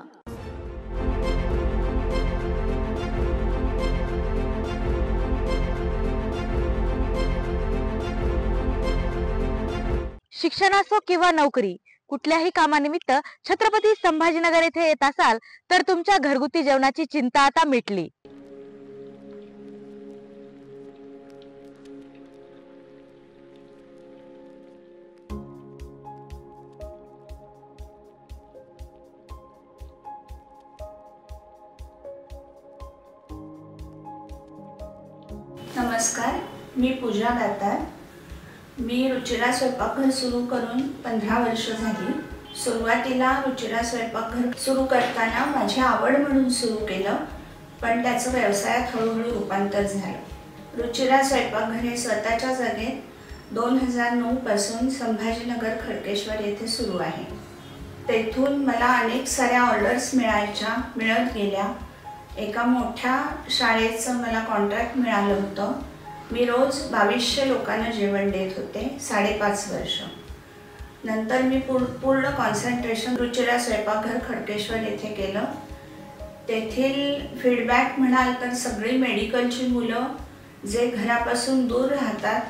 शिक्षण असो किंवा नोकरी, कुठल्याही कामानिमित्त छत्रपती संभाजीनगर येथे येत असाल तर तुमच्या घरगुती जेवणाची चिंता आता मिटली. नमस्कार, मी पूजा दातार. मी रुचिरा स्वयंपाकघर सुरू करून 15 वर्ष झाली. सुरुवातीला रुचिरा स्वयंपाकघर सुरू करताना माझी आवड म्हणून सुरू केलं, पण त्याचं व्यवसायात हळूहळू रूपांतर झालं. रुचिरा स्वयंपाकघर हे स्वतःच्या जागेत 2009 पासून संभाजीनगर खडकेश्वर येथे सुरू आहे. तेथून मला अनेक साऱ्या ऑर्डर्स मिळत गेल्या. एका मोठ्या शाळेचं मला कॉन्ट्रॅक्ट मिळालं होतं. मी रोज 2200 लोकांना जेवण देत होते 5.5 वर्ष. नंतर मी पूर्ण कॉन्सन्ट्रेशन रुचिरा स्वयंपाकघर खडकेश्वर येथे केलं. तेथील फीडबॅक म्हणाल तर सगळी मेडिकलची मुलं जे घरापासून दूर राहतात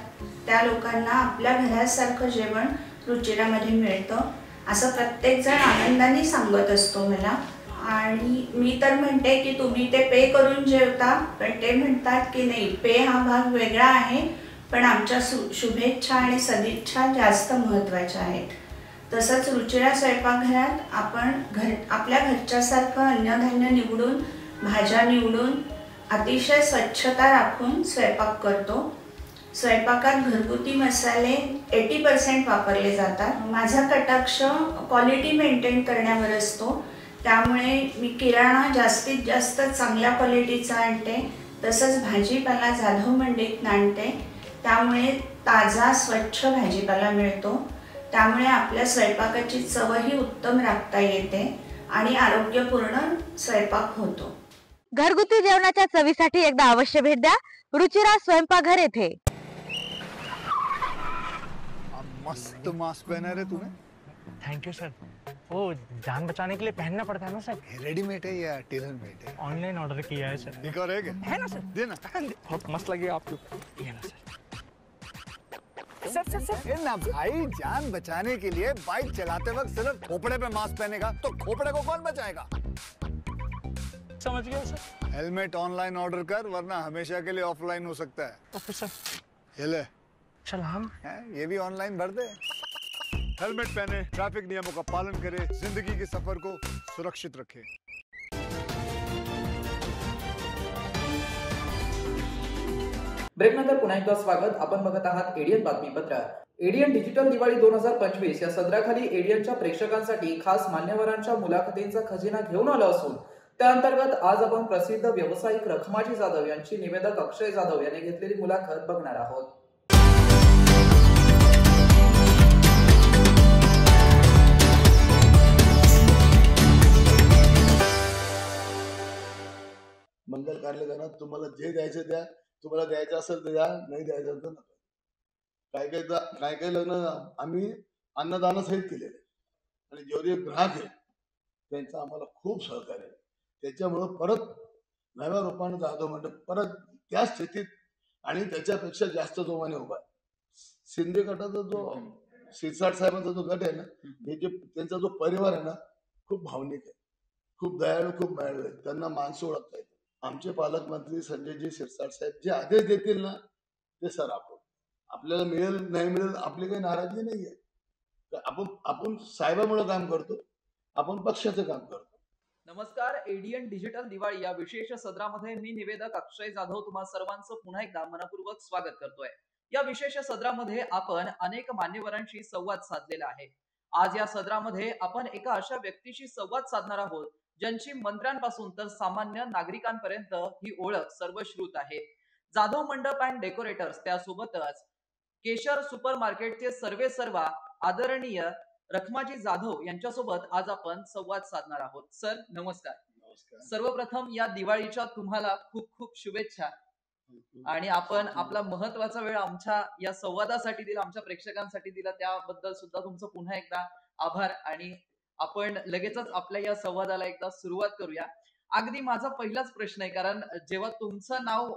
त्या लोकांना आपल्या घरासारखं जेवण रुचिरामध्ये मिळतं असं प्रत्येकजण आनंदाने सांगत असतो मला. आणि मी तर म्हणते की तुम्ही ते पे करून जेवता, पण ते म्हणतात की नाही, पे हा भाग वेगळा आहे, पण आमच्या शुभेच्छा आणि सदिच्छा जास्त महत्त्वाच्या आहेत. तसंच रुचिरा स्वयंपाकघरात आपण आपल्या घरच्यासारखं अन्नधान्य निवडून, भाज्या निवडून, अतिशय स्वच्छता राखून स्वयंपाक करतो. स्वयंपाकात घरगुती मसाले 80% वापरले जातात. माझा कटाक्ष क्वालिटी मेंटेन करण्यावर असतो, त्यामुळे मी किराणा जास्तीत जास्त चांगल्या क्वालिटीचा आणते. तसंच भाजीपाला जाधव मंडईतून आणते, त्यामुळे ताजा स्वच्छ भाजीपाला मिळतो. त्यामुळे आपल्या स्वयंपाकाची चवही उत्तम राखता येते आणि आरोग्यपूर्ण स्वयंपाक होतो. घरगुती जेवणाच्या चवीसाठी एकदा अवश्य भेट द्या रुचिरा स्वयंपाकघर येथे. मस्त मास्क पहना रे तूने. Thank you sir. वो जान बचाने के लिए पहनना पड़ता है ना सर. रेडीमेड है या टेलर मेड है? ऑनलाइन ऑर्डर किया है सर. एक और है ना सर. देना. बहुत मस्त लगे आपको. ये ना सर. सर ना भाई, जान बचाने के लिए बाइक चलाते वक्त सिर्फ खोपड़े पे मास्क पहनेगा तो खोपड़े को कौन बचाएगा? समझ गया सर. हेलमेट ऑनलाइन ऑर्डर कर, वरना हमेशा के लिए ऑफलाइन हो सकता है. Okay sir. ये ले. चल हम ये भी ऑनलाइन भर दे. हेलमेट पहने, ट्रैफिक नियमों का पालन करे, जिंदगी के सफर को सुरक्षित रखे. ब्रेकनंतर पुन्हा एकदा स्वागत. आपण बघत आहात एडियन बातमीपत्र. एडियन डिजिटल दिवाळी 2025 या सदराखाली एडियनच्या प्रेक्षकांसाठी खास मान्यवरांच्या मुलाखतींचा खजिना घेऊन आलो असून त्या अंतर्गत आज आपण प्रसिद्ध व्यावसायिक रखमाजी जाधव यांची निवेदक अक्षय जाधव यांनी घेतलेली मुलाखत बघणार आहोत. मंगल कार्य करा, तुम्हाला जे द्यायचं द्या, तुम्हाला द्यायचं असेल तर द्या, नाही द्यायचं तर नका. काय लग्न आम्ही अन्नदानासहित केलेले आणि जेवढे ग्राहक आहेत त्यांचं आम्हाला खूप सहकार्य आहे. त्याच्यामुळं परत नव्या रूपाने जाधव मंडप परत त्या स्थितीत आणि त्याच्यापेक्षा जास्त जोमाने उभा आहे. शिंदे गटाचा जो शिरसाट साहेबांचा जो गट आहे ना, हे जे त्यांचा जो परिवार आहे ना, खूप भावनिक आहे, खूप दयाळू, खूप मायाळू आहे. त्यांना माणसं ओळखता येते. आमचे पालकमंत्री संजयजी शिरसाट साहेब जे आदेश देतील ना ते सर आपल्याला मिळेल नाही मिळेल आपली काही नाराजगी नाही आहे. आपण साहेबामुळे काम करतो, आपण पक्षाचं काम करतो. नमस्कार, एडीएन डिजिटल दिवाळी या विशेष सदरामध्ये मी निवेदक अक्षय जाधव तुम्हा सर्वांचं पुन्हा एकदा मनपूर्वक स्वागत करतोय. या विशेष सदरामध्ये आपण अनेक मान्यवरांशी संवाद साधलेला आहे. आज या सदरामध्ये आपण एका अशा व्यक्तीशी संवाद साधणार आहोत ज्यांची मंत्र्यांपासून तर सामान्य नागरिकांपर्यंत ही ओळख सर्वश्रुत आहे. जाधव मंडप अँड डेकोरेटर्स, त्यासोबतच केशर सुपर मार्केटचे सर्वेसर्वा आदरणीय रखमाजी जाधव यांच्यासोबत आज आपण संवाद साधणार आहोत. सर नमस्कार. सर्वप्रथम या दिवाळीच्या तुम्हाला खूप खूप शुभेच्छा. आणि आपण आपला महत्वाचा वेळ आमच्या या संवादासाठी दिला, आमच्या प्रेक्षकांसाठी दिला, त्याबद्दल सुद्धा तुमचं पुन्हा एकदा आभार. आणि आपण लगेचच आपल्या या संवादाला एकदा सुरुवात करूया. अगदी माझा पहिलाच प्रश्न आहे, कारण जेव्हा तुमचं नाव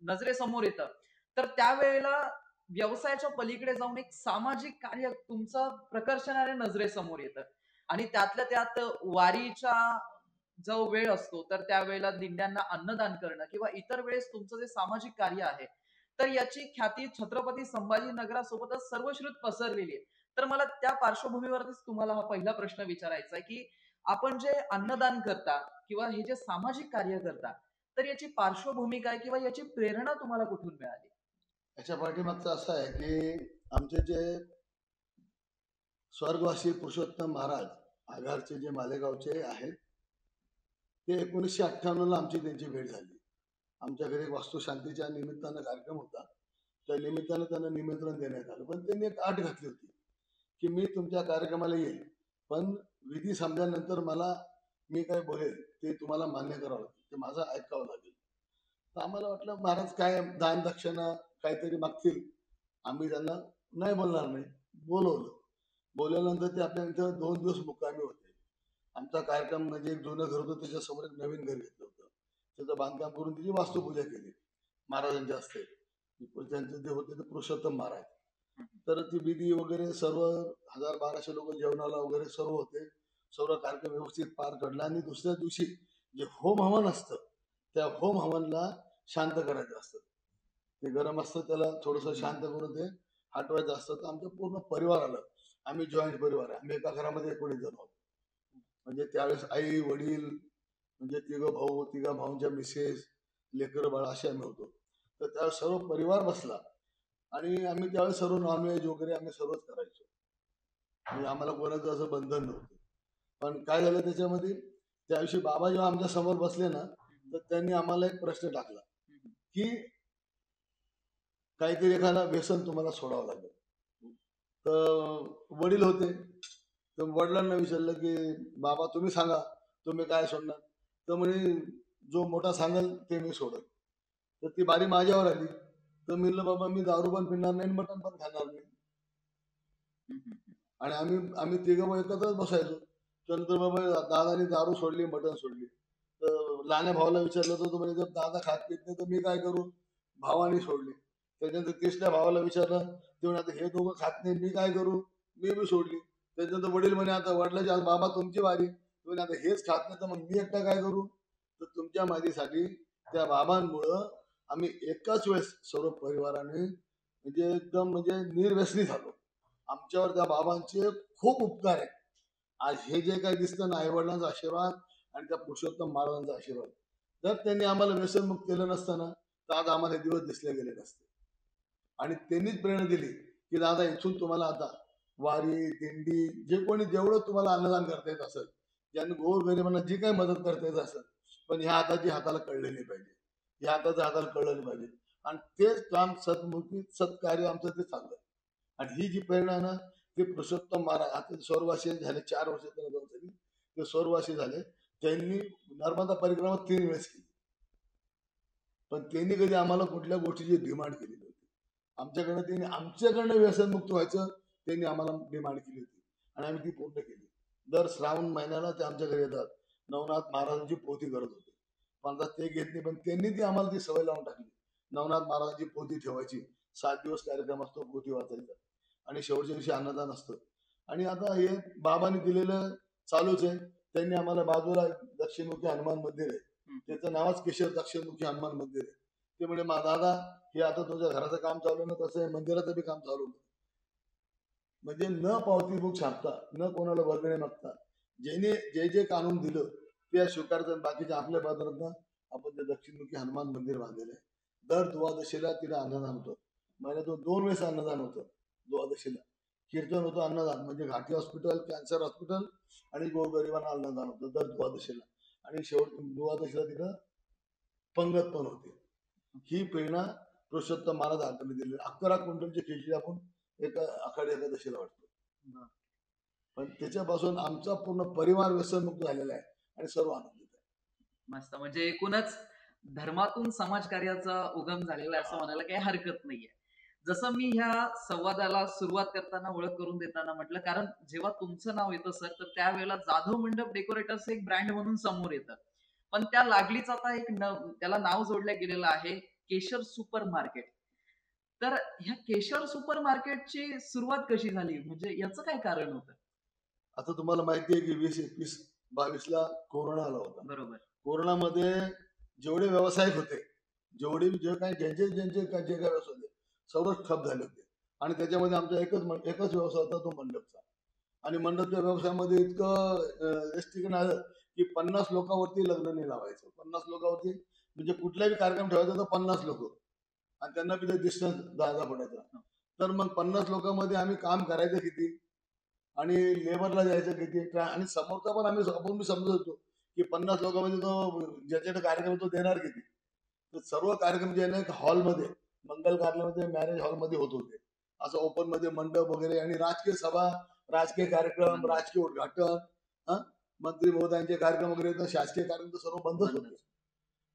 नजरेसमोर येतं तर त्यावेळेला व्यवसायाच्या पलीकडे जाऊन एक सामाजिक कार्य तुमचं प्रकर्षणाने नजरेसमोर येतं. आणि त्यातल्या त्यात वारीच्या जो वेळ असतो तर त्यावेळेला दिंड्यांना अन्नदान करणं किंवा इतर वेळेस तुमचं जे सामाजिक कार्य आहे तर याची ख्याती छत्रपती संभाजीनगरासोबतच सर्वश्रुत पसरलेली आहे. तर मला त्या पार्श्वभूमीवरतीच तुम्हाला हा पहिला प्रश्न विचारायचा आहे की आपण जे अन्नदान करता किंवा हे जे सामाजिक कार्य करता तर याची पार्श्वभूमी काय किंवा याची प्रेरणा तुम्हाला कुठून मिळाली? याच्या पाठीमागचं असं आहे की आमचे जे स्वर्गवासी पुरुषोत्तम महाराज आघारचे जे मालेगावचे आहेत ते 1998ला आमची त्यांची भेट झाली. आमच्या घरी वास्तुशांतीच्या निमित्तानं कार्यक्रम होता, त्या निमित्तानं त्यांना निमंत्रण देण्यात आलं. पण त्यांनी एक अट घातली होती की मी तुमच्या कार्यक्रमाला येईल, पण विधी संपल्यानंतर मी काय बोलेल ते तुम्हाला मान्य करावं लागेल, ते माझं ऐकावं लागेल. तर आम्हाला वाटलं महाराज काय दान दक्षिणा काहीतरी मागतील, आम्ही त्यांना नाही बोलणार नाही. बोलवल्यानंतर ते आपल्या इथं 2 दिवस मुक्कामी होते. आमचा कार्यक्रम म्हणजे एक जुनं घर होतं, त्याच्यासमोर एक नवीन घर घेतलं होतं, त्याचं बांधकाम करून त्याची वास्तुपूजा केली महाराजांच्या हस्ते. त्यांचे जे होते ते पुरुषोत्तम महाराज. तर ती विधी वगैरे सर्व 1000-1200 लोक जेवणाला वगैरे सर्व होते. सर्व कार्यक्रम व्यवस्थित पार पडला. आणि दुसऱ्या दिवशी जे होम हवन असतं त्या होम हवनला शांत करायचं असतं. ते गरम असतं, त्याला थोडंसं शांत करून ते हटवायचं असतं. तर आमचं पूर्ण परिवार आलं. आम्ही जॉईंट परिवार आहे, आम्ही एका घरामध्ये 19 जण आहोत. म्हणजे त्यावेळेस आई वडील म्हणजे 3 भाऊ, 3 भाऊंच्या मिसेस, लेकरं बाळ असे आम्ही होतो. तर त्यावेळेस सर्व परिवार बसला आणि आम्ही त्यावेळेस सर्व नॉनव्हेज वगैरे आम्ही सर्वच करायचो. म्हणजे आम्हाला कोणाचं असं बंधन नव्हतं. पण काय झालं त्याच्यामध्ये, त्या दिवशी बाबा जेव्हा आमच्या समोर बसले ना तर त्यांनी आम्हाला एक प्रश्न टाकला की काहीतरी एखादा व्यसन तुम्हाला सोडावं लागेल. तर वडील होते, तर वडिलांना विचारलं की बाबा तुम्ही सांगा तुम्ही काय सोडणार. तर म्हणे जो मोठा सांगाल ते मी सोडत. तर ती बारी माझ्यावर आली. तर मी म्हणलं बाबा मी दारू पण पिणार नाही, मटण पण खाणार नाही. आणि आम्ही 3 एकत्रच बसायचो. त्यानंतर बाबा दादानी दारू सोडली, मटण सोडली. तर लहान्या भावाला विचारलं तर तो म्हणजे जर दादा खात पित नाही तर मी काय करू, भावानी सोडली. त्याच्यानंतर 3ऱ्या भावाला विचारलं, ते म्हणे आता हे दोघं खात नाही मी काय करू, मी बी सोडली. त्याच्यानंतर वडील म्हणे आता वडिलांची आज बाबा तुमची वारी, तुम्ही आता हेच खात नाही तर मग मी एकटा काय करू. तर तुमच्या मादीसाठी त्या बाबांमुळं आम्ही एकाच वेळेस सर्व परिवाराने म्हणजे एकदम म्हणजे निर्व्यसनी झालो. आमच्यावर त्या बाबांचे खूप उपकार आहेत. आज हे जे काही दिसतं ना, आईवडिलांचा आशीर्वाद आणि त्या पुरुषोत्तम महाराजांचा आशीर्वाद, जर त्यांनी आम्हाला व्यसनमुक्त केलं नसतं ना तर आज आम्हाला हे दिवस दिसले गेले नसते. आणि त्यांनीच प्रेरणा दिली की दादा इथून तुम्हाला आता वारी दिंडी जे कोणी जेवढं तुम्हाला अन्नदान करता येत असेल, ज्यांनी गोरगरिबांना जी काही मदत करता येत असेल, पण ह्या हाताची हाताला कळले नाही पाहिजे, ह्या हाताच्या हाताला कळलं नाही पाहिजे. आणि तेच काम सत्मुखी सत्कार्य आमचं ते चाललं. आणि ही जी प्रेरणा आहे ना ते पुरुषोत्तम महाराज आता स्वर्गवासी झाले, 4 वर्ष त्यांना जाऊन झाली ते स्वर्गवासी झाले. त्यांनी नर्मदा परिक्रमा 3 वेळेस केली. पण त्यांनी कधी आम्हाला कुठल्या गोष्टीची डिमांड केली नव्हती. आमच्याकडनं व्यसनमुक्त व्हायचं त्यांनी आम्हाला डिमांड केली होती आणि आम्ही ती पूर्ण केली. दर श्रावण महिन्याला ते आमच्या घरी येतात. नवनाथ महाराजांची पोथी करत होते, पण आता ते घेत नाही, पण त्यांनी ती आम्हाला ती सवय लावून टाकली. नवनाथ महाराजांची पोथी ठेवायची, 7 दिवस कार्यक्रम असतो, पोथी वाचायचा आणि शेवटच्या दिवशी अन्नदान असतं. आणि आता हे बाबांनी दिलेलं चालूच आहे. त्यांनी आम्हाला बाजूला दक्षिणमुखी हनुमान मंदिर आहे, त्याचं नावच केशर दक्षिणमुखी हनुमान मंदिर आहे. ते म्हणजे दादा हे आता तुझ्या घराचं काम चालू ना, तसं आहे मंदिराचं बी काम चालू. म्हणजे न पावती बुक छापता, न कोणाला वर्गणी मागता, ज्याने जे कानून दिलं ते स्वीकारतात. बाकीच्या आपल्या बाजारात आपण ते दक्षिणमुखी हनुमान मंदिर बांधलेलं आहे. दर द्वादशीला तिला अन्नदान होतं. महिन्यातून 2 वेळेस अन्नदान होतं. द्वादशीला कीर्तन होतं, अन्नदान म्हणजे घाटी हॉस्पिटल, कॅन्सर हॉस्पिटल आणि गोरगरिबांना अन्नदान होतं दर द्वादशीला. आणि शेवट द्वादशीला तिथं पंगत पण होते. ही प्रेरणा पुरुषोत्तम महाराज आपल्याला दिली. 11 क्विंटलची खिचडी आपण आखाडी एकादशीला वाटतो. पण त्याच्यापासून आमचा पूर्ण परिवार व्यसनमुक्त झालेला आहे आणि सर्व आनंदित आहे. मस्त. म्हणजे एकूणच धर्मातून समाजकार्याचा उगम झालेला आहे असं म्हणायला काही हरकत नाहीये. जसं मी ह्या संवादाला सुरुवात करताना ओळख करून देताना म्हटलं, कारण जेव्हा तुमचं नाव येतं सर, तर त्यावेळेला जाधव मंडप डेकोरेटर्स एक ब्रँड म्हणून समोर येतं. पण त्या लागलीच आता त्याला नाव जोडलं गेलेलं आहे केशर सुपर मार्केट. तर ह्या केशर सुपर मार्केटची सुरुवात कशी झाली, म्हणजे याचं काय कारण होतं? आता तुम्हाला माहिती आहे की 2021-22ला कोरोना आला होता. बरोबर. कोरोनामध्ये जेवढे व्यावसायिक होते, जे काही ज्यांचे काय व्यवसाय होते, सर्वच ठप झाले होते. आणि त्याच्यामध्ये आमचा एकच व्यवसाय होता, तो मंडपचा. आणि मंडपच्या व्यवसायामध्ये इतकं रेस्ट्रिक्शन आलं की 50 लोकांवरती लग्न नाही लावायचं. 50 लोकांवरती म्हणजे कुठलाही कार्यक्रम ठेवायचा तर 50 लोक, आणि त्यांना तिथे डिस्टन्स जागा पडायचा. तर मग 50 लोकांमध्ये आम्ही काम करायचं किती आणि लेबरला जायचं किती, आणि समोरचा पण आपण मी समजत होतो की 50 लोकांमध्ये तो ज्याच्याकडे कार्यक्रम तो देणार किती. तर सर्व कार्यक्रम जे आहे हॉलमध्ये, मंगल कार्यालयामध्ये, मॅरेज हॉलमध्ये होत होते. असं ओपन मध्ये मंडप वगैरे, आणि राजकीय सभा, राजकीय कार्यक्रम, राजकीय उद्घाटन, मंत्री महोदयांचे कार्यक्रम वगैरे, तर शासकीय कार्यक्रम तर सर्व बंदच होते.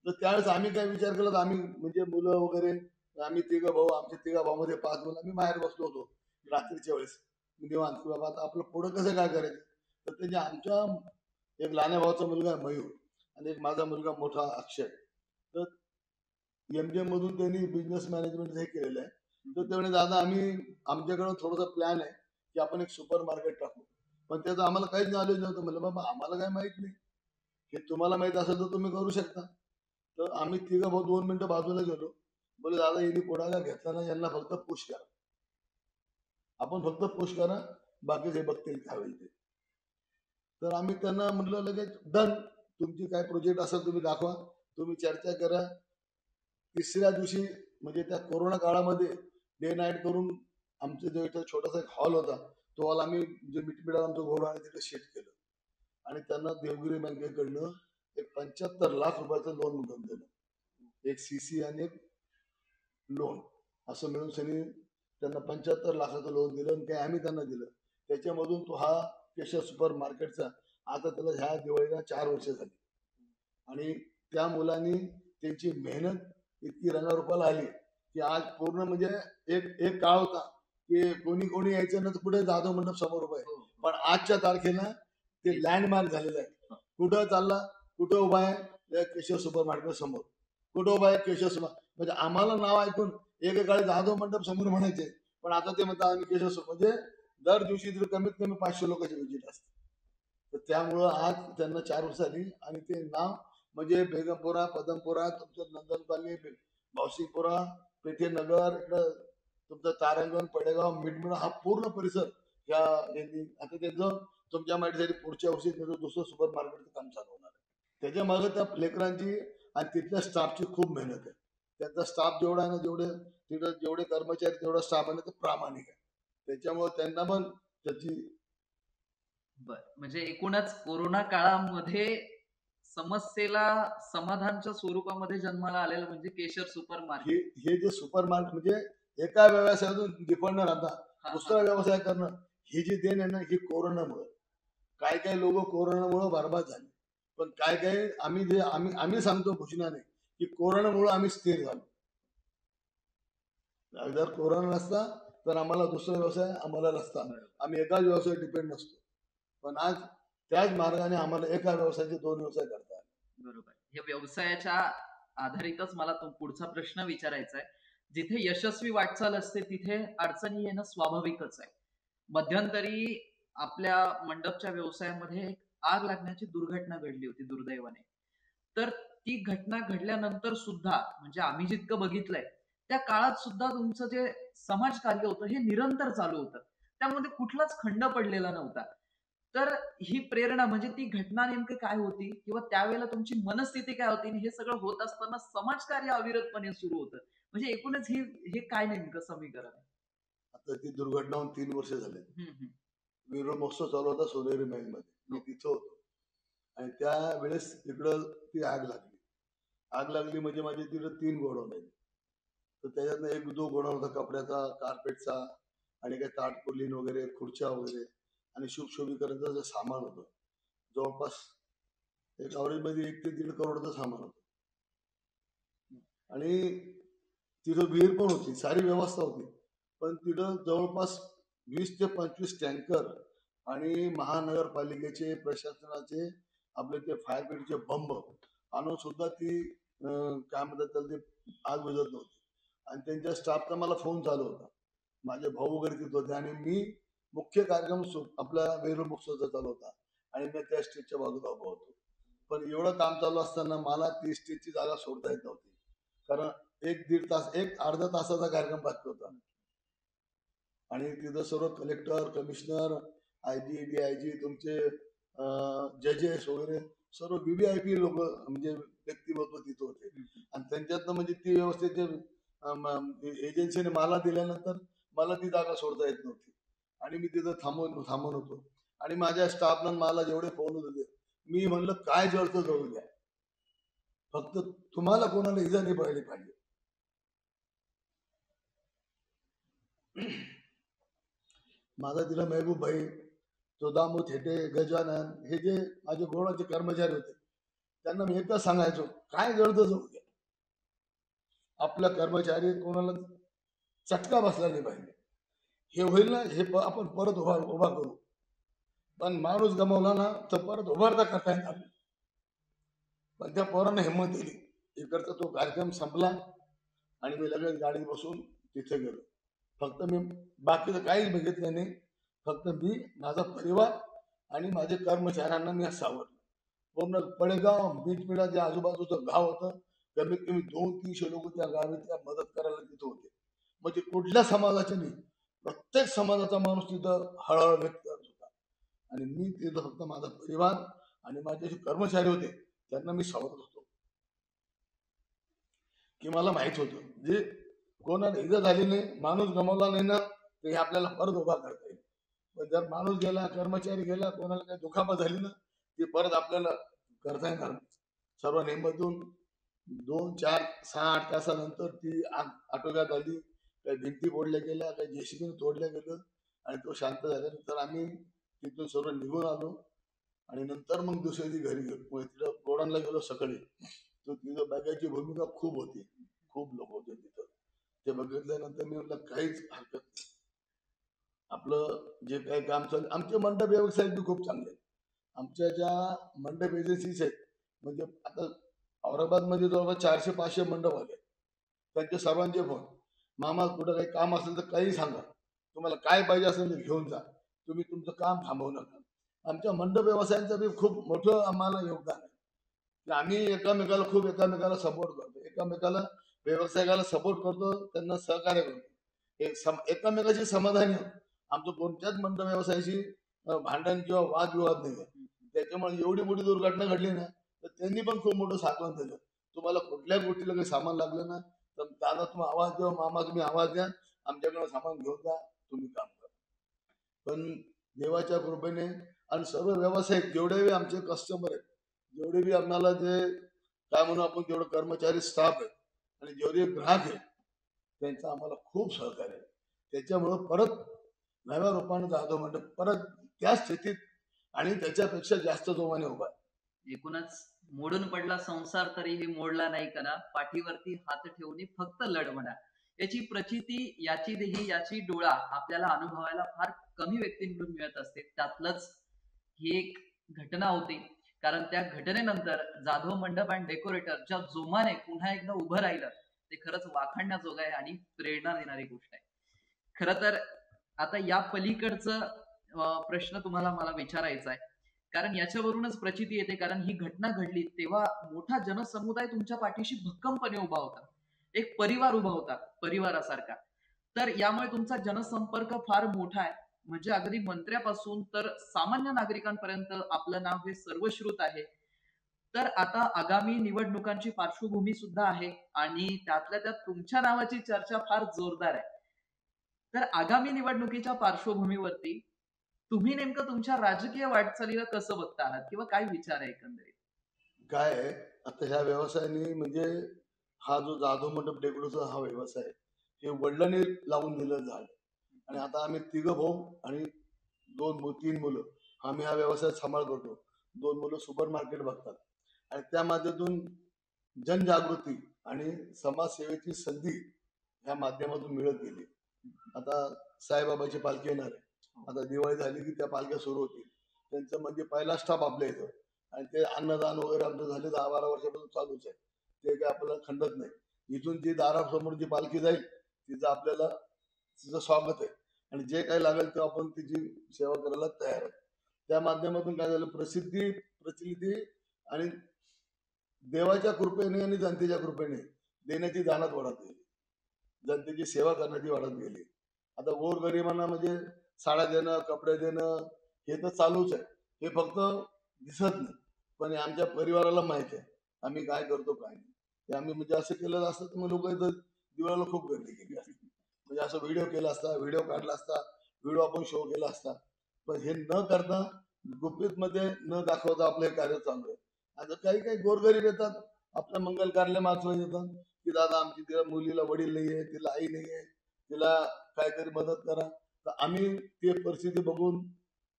तर त्यावेळेस आम्ही काय विचार केला, तर आम्ही म्हणजे मुलं वगैरे, आम्ही 3 भाऊ, आमच्या 3 भावामध्ये 5 मुलं, आम्ही बाहेर बसलो होतो रात्रीच्या वेळेस निवांत, की बाबा आता आपलं पुढं कसं काय करायचं. तर त्याच्या आमच्या एक लहान्या भावाचा मुलगा मयूर आणि एक माझा मुलगा मोठा अक्षय, तर MGM मधून त्यांनी बिझनेस मॅनेजमेंट हे केलेलं आहे. तर ते म्हणे दादा आमच्याकडं थोडंसं प्लॅन आहे की आपण एक सुपर मार्केट टाकू, पण त्याचं आम्हाला काहीच नॉलेज नव्हतं. म्हणलं बाबा आम्हाला काय माहित नाही, हे तुम्हाला माहित असेल तर तुम्ही करू शकता. तर आम्ही 3 भाऊ 2 मिनिटं बाजूला गेलो. बोले दादा यांनी पुढाकार घेतला ना, यांना फक्त पुश करा, आपण फक्त पुश करा, बाकीचे बघतील काय होईल ते. तर आम्ही त्यांना म्हटलं लगेच डन, तुमची काय प्रोजेक्ट असेल तुम्ही दाखवा, तुम्ही चर्चा करा. 3ऱ्या दिवशी म्हणजे त्या कोरोना काळामध्ये डे नाईट करून आमचं जो इथं छोटासा एक हॉल होता, तो हॉल आम्ही जे मिटमिडा आमचं घोडा आणि तिथे शिफ्ट केलं. आणि त्यांना देवगिरी बँकेकडनं एक 75 लाख रुपयाचं लोन मिळून दिलं. एक CC आणि एक लोन असं मिळून त्यांना 75 लाखाचं लोन दिलं. आणि काय आम्ही त्यांना दिलं. त्याच्यामधून तो हा केशर सुपर मार्केटचा आता त्याला ह्या दिवाळीला 4 वर्ष झाली. आणि त्या मुलांनी त्यांची मेहनत इतकी रंगारूपाला आली की आज पूर्ण म्हणजे एक काळ होता की कोणी यायचं ना तर पुढे जाधव मंडप समोर उभा आहे, पण आजच्या तारखेला ते लँडमार्क झालेलं आहे. कुठं चालला, कुठं उभा आहे, केशर सुपर मार्केट समोर, कुठं उभा आहे केशर सुपर. म्हणजे आम्हाला नाव ऐकून एकेकाळी जाधव मंडप समोर म्हणायचे, पण आता ते म्हणतात आम्ही केशर सुपर. म्हणजे दर दिवशी तर कमीत कमी 500 लोकांची विजिट असते. तर त्यामुळं आज त्यांना 4 वर्ष झाली. आणि ते नाव म्हणजे बेगमपुरा, पदमपुरा, तुमचं नंदन कॉलनी, भावसिंगपुरा, पेठे नगर, इकडं तुमचं तारांगण, पडेगाव, मिडमिडा, हा पूर्ण परिसर या आता त्यांचं तुमच्या माहितीसाठी पुढच्या वर्षी त्याचं दुसरं सुपर मार्केटचं काम चालू होणार आहे. त्याच्या मागे त्या लेकरांची आणि तिथल्या स्टाफची खूप मेहनत आहे. त्यांचा स्टाफ जेवढा आहे ना, तिथं जेवढे कर्मचारी तेवढा स्टाफ आहे ना, ते प्रामाणिक आहे. त्याच्यामुळे त्यांना पण त्याची म्हणजे एकूणच कोरोना काळामध्ये समस्येला समाधानच्या स्वरूपामध्ये जन्माला आलेलं म्हणजे केशर सुपर मार्केट. हे जे सुपर मार्केट म्हणजे एका व्यवसायातून डिपेंड राहता दुसरा व्यवसाय करणं, ही जी देण आहे ना, ही कोरोनामुळे. काय लोक कोरोनामुळे बरबाद झाले, पण काय आम्ही सांगतो घोषणाने की कोरोनामुळे आम्ही स्थिर झालो. जर कोरोना नसता तर आम्हाला दुसरा व्यवसाय आम्हाला नसता, आम्ही एकाच व्यवसाय डिपेंड नसतो. पण आज त्याच मार्गाने आम्हाला एका व्यवसायाचे 2 व्यवसाय करता आले. बरोबर. या व्यवसायाच्या आधारितच मला तो पुढचा प्रश्न विचारायचा आहे. जिथे यशस्वी वाटचाल असते तिथे अडचणी येणं स्वाभाविकच आहे. मध्यंतरी आपल्या मंडपच्या व्यवसायामध्ये एक आग लागण्याची दुर्घटना घडली होती दुर्दैवाने. तर ती घटना घडल्यानंतर सुद्धा म्हणजे आम्ही जितकं बघितलंय त्या काळात सुद्धा तुमचं जे समाजकार्य होतं हे निरंतर चालू होतं. त्यामध्ये कुठलाच खंड पडलेला नव्हता. तर ही प्रेरणा म्हणजे ती घटना नेमकी काय होती किंवा त्यावेळेला तुमची मनस्थिती काय होती आणि हे सगळं होत असताना समाजकार्य अविरतपणे सुरू होतं. म्हणजे एकूणच हे काय नेमकं समीकरण आहे? आता ती दुर्घटना होऊन 3 वर्ष झाले. हम्म, हम्म. विरो महोत्सव चालू होता सोनेरी महलमध्ये, मी तिथं होतो. आणि त्यावेळेस तिकडं ती आग लागली. आग लागली म्हणजे माझे तिकडं 3 गोडाऊन आहेत. तर त्याच्यातनं एक जो गोडाऊन होता कपड्याचा, कार्पेटचा आणि काही ताटपोलीन वगैरे, खुर्च्या वगैरे आणि शुभशोभीकरणाचं जे सामान होतं, जवळपास एक ॲव्हरेजमध्ये 1 ते 1.5 करोडचं सामान होतं. आणि तिथं विहीर पण होती, सारी व्यवस्था होती. पण तिथं जवळपास 20 ते 25 टँकर आणि महानगरपालिकेचे, प्रशासनाचे, आपले ते फायर ब्रिगेडचे बंब आणून सुद्धा ती काय म्हणतात त्याला, ते आग विझत नव्हती. आणि त्यांच्या स्टाफचा मला फोन चालू होता, माझे भाऊ वगैरे तिथे होते आणि मी मुख्य कार्यक्रम आपला वेरूळ महोत्सवाचा चालू होता आणि मी त्या स्टेजच्या बाजूला उभा होतो. पण एवढं काम चालू असताना मला ती स्टेजची जागा सोडता येत नव्हती, कारण 1-1.5 तास, 1-अर्धा तासाचा कार्यक्रम बाकी होता. आणि तिथं सर्व कलेक्टर, कमिशनर, IG, DIG, तुमचे जजेस वगैरे सर्व VVIP लोक म्हणजे व्यक्तिमत्व तिथं होते. आणि त्यांच्यातनं म्हणजे ती व्यवस्थेचे एजन्सीने मला दिल्यानंतर मला ती जागा सोडता येत नव्हती आणि मी तिथं थांबून होतो. आणि माझ्या स्टाफला मला जेवढे फोन होते मी म्हणलं काय जळतं जळू द्या, फक्त तुम्हाला कोणाला इजा नाही पाहिली पाहिजे. माझा तिला महबूब भाई, तो दामू थेटे, गजानन, हे जे माझे गोडाचे कर्मचारी होते त्यांना मी एकदा सांगायचो काय जळतं जळू द्या, आपला कर्मचारी कोणाला चटका बसला नाही पाहिजे. हे होईल ना, हे आपण परत उभा करू. पण माणूस गमावला ना तर परत उभारता करता येणार. पण त्या पोरानं हिंमत दिली. इकडचा तो कार्यक्रम संपला आणि मी लगेच गाडीत बसून तिथे गेलो. फक्त मी बाकीचं काहीच बघितलं नाही, फक्त मी, माझा परिवार आणि माझे कर्मचाऱ्यांना मी सावरलं. पूर्ण पडेगाव, बीटपिडा जे आजूबाजूचं गाव होतं, कमीत कमी 200-300 लोक त्या गावातल्या मदत करायला तिथं होते. म्हणजे कुठल्या समाजाचे नाही, प्रत्येक समाजाचा माणूस तिथं हळहळ व्यक्त करत होता. आणि मी तिथं फक्त माझा परिवार आणि माझे जे कर्मचारी होते त्यांना मी सावरत होतो. की मला माहित होतं जे कोणाला इजा झाली नाही, माणूस गमावला नाही ना, तर हे आपल्याला परत उभा करता येईल. पण जर माणूस गेला, कर्मचारी गेला, कोणाला काही दुखापत झाली ना, ती परत आपल्याला करता येणार नाही. सर्व नेमबाजून 2, 4, 6, 8 तासानंतर ती आटोक्यात आली. काही भिंती फोडल्या गेल्या, काही जेसीबीने तोडल्या गेलं आणि तो शांत झाल्यानंतर आम्ही तिथून सर्व निघून आलो. आणि नंतर मग दुसऱ्या दिवशी घरी गेलो. मग तिथं गोडाऊनला गेलो सकाळी. तर तिथं बघायची भूमिका खूप होती, खूप लोक होते तिथं. ते बघितल्यानंतर मी म्हटलं काहीच हरकत नाही, आपलं जे काही काम चालू. आमचे मंडप व्यवसाय बी खूप चांगले आहेत. आमच्या ज्या मंडप एजन्सीज आहेत, म्हणजे आता औरंगाबादमध्ये जवळपास 400-500 मंडप आले. त्यांचे सर्वांचे फोन, मामा कुठं काही काम असेल तर काही सांगा, तुम्हाला काय पाहिजे असेल तर घेऊन जा, तुम्ही तुमचं काम थांबवू नका. आमच्या मंडप व्यवसायांचं बी खूप मोठं आम्हाला योगदान आहे की आम्ही एकामेकाला सपोर्ट करतो, एकामेकाला व्यावसायिकाला सपोर्ट करतो, त्यांना सहकार्य करतो, एकामेकाची समाधानी होतो. आमचं कोणत्याच मंडप व्यवसायाशी भांडण किंवा वादविवाद नाही आहे. त्याच्यामुळे एवढी मोठी दुर्घटना घडली ना, तर त्यांनी पण खूप मोठं साकवण दिलं. तुम्हाला कुठल्या गोष्टीला काही सामान लागलं ना, तर दादा तुम्ही आवाज द्या, मामा तुम्ही आवाज द्या, आमच्याकडे सामान घेऊन जा, तुम्ही काम करा. पण देवाच्या कृपेने आणि सर्व व्यावसायिक जेवढे आमचे कस्टमर आहेत, जेवढे बी आम्हाला जे काय म्हणू आपण तेवढं कर्मचारी स्टाफ आहे आणि जेवढे ग्राहक आहेत त्यांचं आम्हाला खूप सहकार्य आहे. त्याच्यामुळं परत नव्या रूपाने जाधव मंडप परत त्या स्थितीत आणि त्याच्यापेक्षा जास्त जोमाने उभा आहे. एकूणच मोडून पडला संसार तरीही मोडला नाही कना, पाठीवरती हात ठेवून फक्त लढ म्हणा. याची प्रचिती, याची देही, याची डोळा आपल्याला अनुभवायला फार कमी व्यक्तींकडून मिळत असते. त्यातलंच ही एक घटना होती. कारण त्या घटनेनंतर जाधव मंडप अँड डेकोरेटर ज्या जोमाने पुन्हा एकदा उभं राहिलं ते खरंच वाखाणण्याजोगं आहे आणि प्रेरणा देणारी गोष्ट आहे. खरं तर आता या पलीकडचं प्रश्न तुम्हाला मला विचारायचा आहे, कारण याच्यावरूनच प्रचिती येते. कारण ही घटना घडली तेव्हा मोठा जनसमुदाय तुमच्या पाठीशी भक्कमपणे उभा होता, एक परिवार उभा होता परिवारासारखा. तर यामुळे तुमचा जनसंपर्क फार मोठा आहे. म्हणजे अगदी मंत्र्यापासून तर सामान्य नागरिकांपर्यंत आपलं नाव हे सर्वश्रुत आहे. तर आता आगामी निवडणुकांची पार्श्वभूमी सुद्धा आहे आणि त्यातल्या त्यात तुमच्या नावाची चर्चा फार जोरदार आहे. तर आगामी निवडणुकीच्या पार्श्वभूमीवरती तुम्ही नेमकं तुमच्या राजकीय वाटचालीला कसं बघता आहात किंवा काय विचार आहे एकंदरीत? काय आहे, आता ह्या व्यवसायाने म्हणजे हा जो जाधव मंडप डेकोरेशनचा हा व्यवसाय हे वडिलांनी लावून दिलं झाड. आणि आता आम्ही 3 भाऊ आणि 3 मुलं आम्ही हा व्यवसाय सांभाळ करतो. 2 मुलं सुपर मार्केट बघतात आणि त्या माध्यमातून जनजागृती आणि समाजसेवेची संधी ह्या माध्यमातून मिळत गेली. आता साईबाबाची पालखी येणार आहे. आता दिवाळी झाली की त्या पालख्या सुरू होतील. त्यांचं म्हणजे पहिला स्टाफ आपल्या इथं आणि ते अन्नदान वगैरे आमचं झाले 10-12 वर्षापासून चालूच आहे. ते काय आपल्याला खंडत नाही. इथून जी दारासमोर जी पालखी जाईल तिचं आपल्याला तिचं स्वागत आहे आणि जे काही लागेल ते आपण तिची सेवा करायला तयार आहे. त्या माध्यमातून काय झालं, प्रचिती आणि देवाच्या कृपेने आणि जनतेच्या कृपेने देण्याची दानत वाढत गेली, जनतेची सेवा करण्याची वाढत गेली. आता गोरगरिबांना म्हणजे साड्या देणं, कपडे देणं हे तर चालूच आहे. हे फक्त दिसत नाही, पण हे आमच्या परिवाराला माहिती आहे आम्ही काय करतो काय नाही. ते आम्ही म्हणजे असं केलं असतं तर मग लोक इथं दिवाळीला खूप गर्दी केली असती. म्हणजे असं व्हिडिओ केला असता, व्हिडिओ काढला असता, व्हिडिओ आपण शो केला असता. पण हे न करता गुपित मध्ये न दाखवता आपलं हे कार्य चालू आहे. आता काही काही गोरगरीब येतात, आपल्या मंगल कार्यालय मागून येतात की दादा आमची तिला मुलीला वडील नाहीये, तिला आई नाहीये, तिला काहीतरी मदत करा. तर आम्ही ते परिस्थिती बघून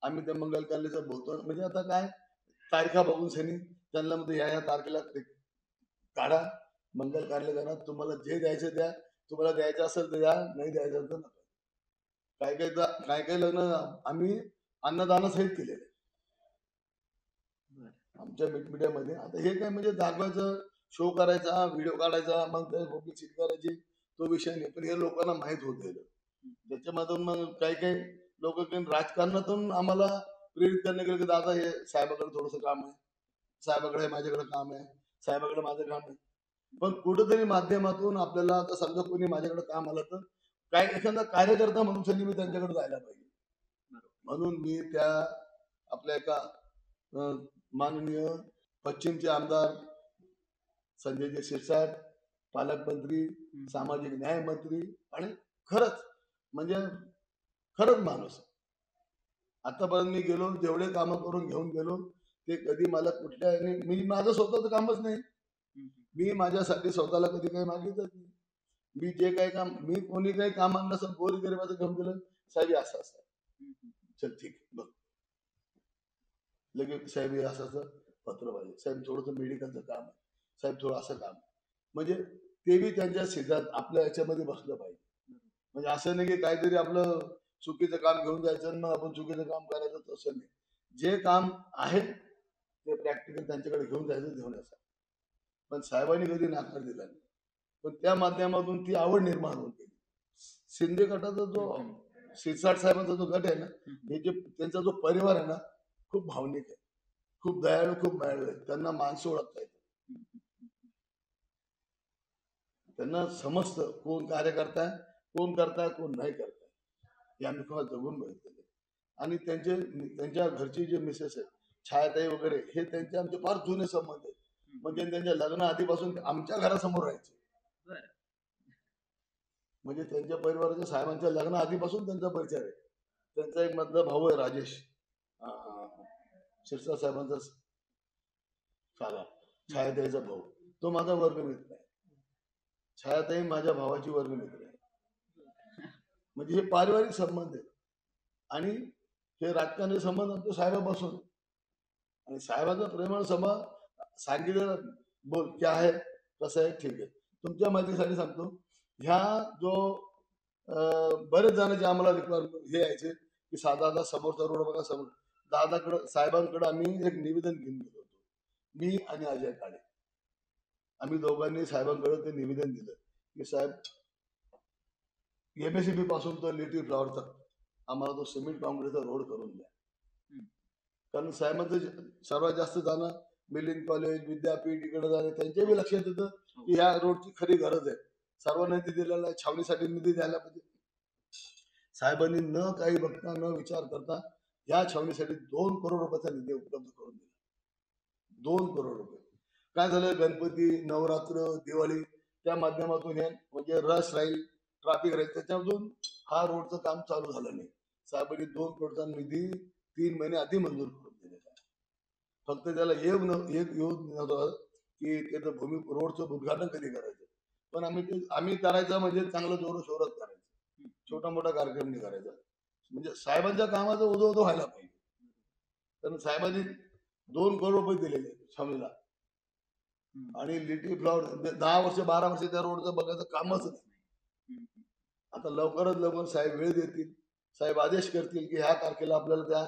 आम्ही त्या मंगल कार्यालयाचं बोलतो. म्हणजे आता काय तारखा बघून सनी त्यांना मध्ये या तारखेला काढा, मंगल कार्यालय करा, तुम्हाला जे द्यायचं द्या, तुम्हाला द्यायचं असेल तर द्या, नाही द्यायचं तर नका. काय काय लग्न आम्ही अन्नदानासहित केलेले आमच्या मीडियामध्ये. आता हे काय म्हणजे दाखवायचं, शो करायचा, व्हिडिओ काढायचा, मग पब्लिसिटी करायची, तो विषय नाही. पण हे लोकांना माहीत होत गेलं. त्याच्यामधून मग काही काही लोक राजकारणातून आम्हाला प्रेरित करणे गेलं की दादा हे साहेबाकडे थोडंसं काम आहे, साहेबाकडे माझ्याकडे काम आहे, साहेबाकडे माझं काम आहे. पण कुठेतरी माध्यमातून आपल्याला आता समजा कोणी माझ्याकडे काम आलं तर काय एखादा कार्यकर्ता म्हणून मी त्यांच्याकडे जायला पाहिजे. म्हणून मी त्या आपल्या एका माननीय पश्चिमचे आमदार संजय शिरसाट, पालकमंत्री, सामाजिक न्याय मंत्री आणि खरंच म्हणजे खरंच माणूस. आतापर्यंत मी गेलो जेवढे कामं करून घेऊन गेलो ते कधी मला कुठल्या मी माझं स्वतःचं कामच नाही. मी माझ्यासाठी स्वतःला कधी काही मागितच नाही. मी जे काही काम मी कोणी काही काम आणलं असं गोरगरिबाचं काम केलं, साहेब असं असं चल ठीक आहे बघ लगेच साहेब असं असं पत्र पाहिजे, साहेब थोडंसं मेडिकलचं काम आहे, साहेब थोडं असं काम. म्हणजे ते बी त्यांच्या शेतात आपल्या याच्यामध्ये बसलं पाहिजे. म्हणजे असं नाही की काहीतरी आपलं चुकीचं काम घेऊन जायचं मग आपण चुकीचं काम करायचं, तसं नाही. जे काम आहे ते प्रॅक्टिकल त्यांच्याकडे घेऊन जायचं, घेऊन यायचं. पण साहेबांनी कधी नाकार दिला नाही. पण त्या माध्यमातून ती आवड निर्माण होऊन गेली. शिंदे गटाचा जो शिरसाट साहेबांचा जो गट आहे ना, हे जे त्यांचा जो परिवार आहे ना खूप भावनिक आहे, खूप दयाळू, खूप मायाळू आहे. त्यांना माणसं ओळखता येतं, त्यांना समजतं कोण कार्यकर्ता आहे, कोण करताय, कोण नाही करताय. हे आम्ही फार जगून बघितलेले. आणि त्यांच्या घरची जे मिसेस आहे छायाताई वगैरे हे त्यांचे आमचे फार जुने संबंध आहेत. म्हणजे त्यांच्या लग्न आधीपासून आमच्या घरासमोर राहायचे. म्हणजे त्यांच्या परिवाराच्या साहेबांच्या लग्न आधीपासून त्यांचा परिचय आहे. त्यांचा एक मधला भाऊ आहे राजेश शिरसाट साहेबांचा साला, छायाताईचा भाऊ, तो माझा वर्गमित्र आहे. छायाताई माझ्या भावाची वर्गमित्र आहे. म्हणजे हे पारिवारिक संबंध आहेत. आणि हे राजकारणी संबंध आमच्या साहेबापासून आणि साहेबांचा प्रेमळ सांगितलं बोल क्या आहे कसं आहे ठीक आहे. तुमच्या माहितीसाठी सांगतो, ह्या जो बरेच जणांचे आम्हाला रिक्वायरमेंट हे यायचे की साधा समोरचा रोड बघा, समोर दादाकडं साहेबांकडे आम्ही एक निवेदन घेऊन गेलो होतो, मी आणि अजय काळे. आम्ही दोघांनी साहेबांकडे ते निवेदन दिलं की साहेब MSCB पासून तो लिटिल फ्लॉवर तक आम्हाला तो सिमेंट काँक्रीटचा रोड करून द्या. कारण साहेबांचं सर्वात जास्त जाणं मिलिंद कॉलेज विद्यापीठ इकडे जाणे, त्यांच्या बी लक्षात येतं की ह्या रोडची खरी गरज आहे. सर्व निधी दिलेला आहे, छावणीसाठी निधी द्यायला पाहिजे. साहेबांनी न काही बघता न विचार करता या छावणीसाठी 2 करोड रुपयाचा निधी उपलब्ध करून दिला. 2 करोड रुपये. काय झालं, गणपती नवरात्र दिवाळी त्या माध्यमातून हे म्हणजे रश राहील ट्रॅफिक राहील त्याच्यामधून हा रोडचं काम चालू झालं नाही. साहेबांनी 2 करोडचा निधी 3 महिने आधी मंजूर करून दिलेला आहे. फक्त त्याला एक येऊन नव्हतं की त्याचं रोडचं उद्घाटन कधी करायचं, पण आम्ही करायचं म्हणजे चांगलं जोर शोरत करायचं, छोटा मोठा कार्यक्रम नाही करायचा. म्हणजे साहेबांच्या कामाचा उदो व्हायला पाहिजे. कारण साहेबांनी 2 करोड रुपये दिलेले छावणीला आणि लिटिल फ्लॉवर 10 वर्ष 12 वर्ष त्या रोडचं बघायचं कामच नाही. आता लवकरात लवकर साहेब वेळ देतील, साहेब आदेश करतील की ह्या तारखेला आपल्याला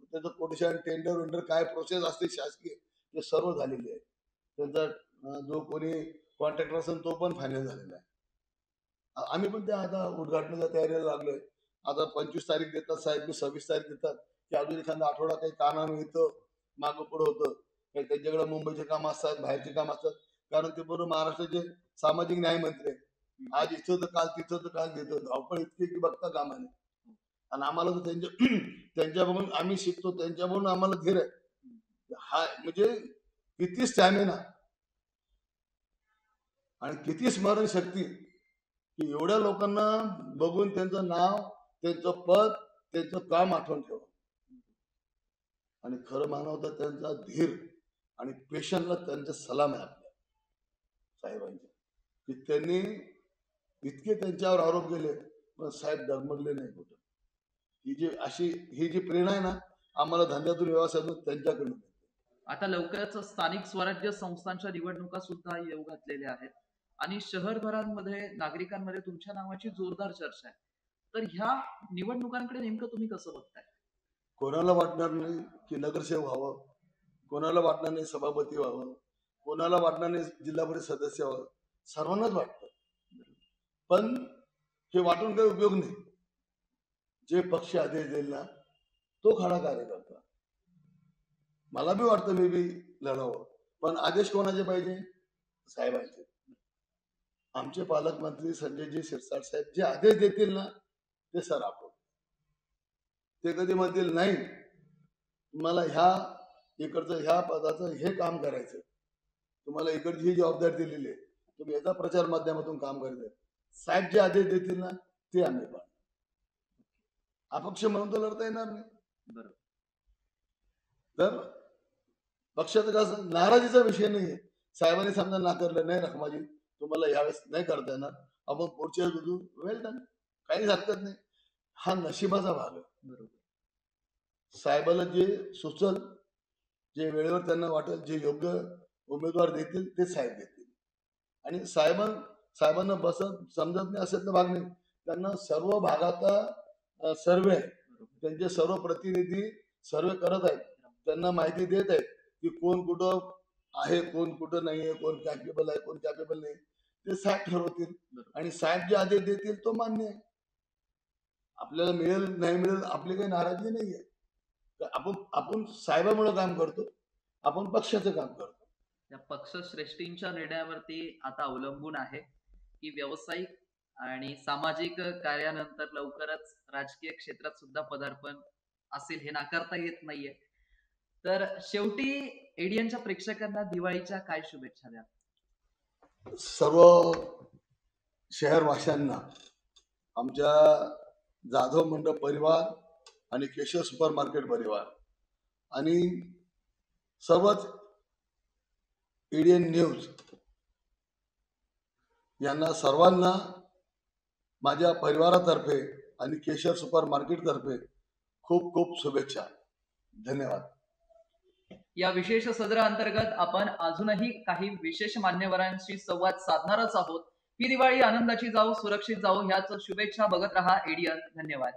त्याचं कोटेशन टेंडर काय प्रोसेस असते शासकीय ते सर्व झालेले आहे. त्यांचा जो कोणी कॉन्ट्रॅक्टर असेल तो पण फायनल झालेला आहे. आम्ही पण त्या आता उद्घाटनाच्या तयारीला लागलोय. आता 25 तारीख देतात साहेब, 26 तारीख देतात की अजून एखादा आठवडा काही कामानं येतं मागं पुढं होतं, काही त्यांच्याकडे मुंबईचे काम असतात बाहेरचे काम असतात. कारण ते बरोबर महाराष्ट्राचे सामाजिक न्याय मंत्री आहेत. आज इथं तर काल तिथं तर काल देतो, धावपळ इतकी की बघता कामाने. आणि आम्हाला तर त्यांच्या बघून आम्ही शिकतो, त्यांच्या बघून आम्हाला धीर आहे. हा म्हणजे किती स्टॅमिना आणि किती स्मरणशक्ती की एवढ्या लोकांना बघून त्यांचं नाव त्यांचं पद त्यांचं काम आठवण ठेवा. आणि खरं मानव तर त्यांचा धीर आणि पेशंटला त्यांचे सलाम आहे आपल्या साहेबांचे की त्यांनी इतके त्यांच्यावर आरोप केले पण साहेब डगमगले नाही कुठं. ही जी प्रेरणा आहे ना आम्हाला धंद्यातून व्यवसायातून त्यांच्याकडून. आता लवकरच स्थानिक स्वराज्य संस्थांच्या निवडणुका सुद्धा येऊ घातलेल्या आहेत आणि शहरभरांमध्ये नागरिकांमध्ये तुमच्या नावाची जोरदार चर्चा आहे. तर ह्या निवडणुकांकडे नेमकं तुम्ही कसं बघताय? कोणाला वाटणार नाही की नगरसेवक व्हावं, कोणाला वाटणार नाही सभापती व्हावं, कोणाला वाटणार नाही जिल्हा परिषद सदस्य व्हावं, सर्वांनाच वाटतं. पण हे वाटून काही उपयोग नाही. जे पक्ष आदेश देईल ना तो खरा कार्यकर्ता. मला बी वाटतं मी बी लढावं, पण आदेश कोणाचे पाहिजे? साहेबांचे. आमचे पालकमंत्री संजयजी शिरसाट साहेब जे आदेश देतील ना ते सर आपण. ते कधी म्हणतील नाही तुम्हाला ह्या इकडचं ह्या पदाचं हे काम करायचं, तुम्हाला इकडची ही जबाबदारी दिलेली आहे, तुम्ही याचा प्रचार माध्यमातून काम करायचं. साहेब जे आदेश देतील ना ते आम्ही पाहू. अपक्ष म्हणून तर लढता येणार नाही. बरोबर. तर पक्षाचं कसं नाराजीचा विषय नाहीये. साहेबांनी समजा नाकारलं नाही रखमाजी तुम्हाला यावेळेस नाही करता येणार, आपण पुढच्या वेळी वेल डन, काही हरकत नाही. हा नशिबाचा भाग आहे. बरोबर. साहेबाला जे सुचल, जे वेळेवर त्यांना वाटेल, जे योग्य उमेदवार देतील ते साहेब देतील. आणि साहेबांना बसत समजत नाही असेल तर भाग नाही. त्यांना सर्व भागाचा सर्वे आहे, त्यांचे सर्व प्रतिनिधी सर्वे करत आहेत, त्यांना माहिती देत आहेत की कोण कुठं आहे, कोण कुठं नाही आहे, कोण कॅपेबल आहे, कोण कॅपेबल नाही. ते साहेब ठरवतील आणि साहेब जे आदेश देतील तो मान्य आहे. आपल्याला मिळेल नाही मिळेल आपली काही नाराजी नाही आहे. आपण साहेबामुळे काम करतो, आपण पक्षाचं काम करतो. त्या पक्षश्रेष्ठींच्या निर्णयावरती आता अवलंबून आहे की व्यावसायिक आणि सामाजिक कार्यानंतर लवकरच राजकीय क्षेत्रात सुद्धा पदार्पण असेल हे नाकारता येत नाहीये. तर शेवटी एडीएनच्या प्रेक्षकांना दिवाळीच्या काय शुभेच्छा द्या? सर्व शहरवाशांना आमच्या जाधव मंडप परिवार आणि केशर सुपर मार्केट परिवार आणि सर्वच एडीएन न्यूज यांना सर्वांना माझ्या परिवारातर्फे आणि केशर सुपर मार्केट तर्फे खूप खूप शुभेच्छा. धन्यवाद. या विशेष सदराअंतर्गत आपण अजूनही काही विशेष मान्यवरांशी संवाद साधणारच आहोत. ही दिवाळी आनंदाची जाऊ, सुरक्षित जाऊ ह्याच शुभेच्छा. बघत रहा एडीएन. धन्यवाद.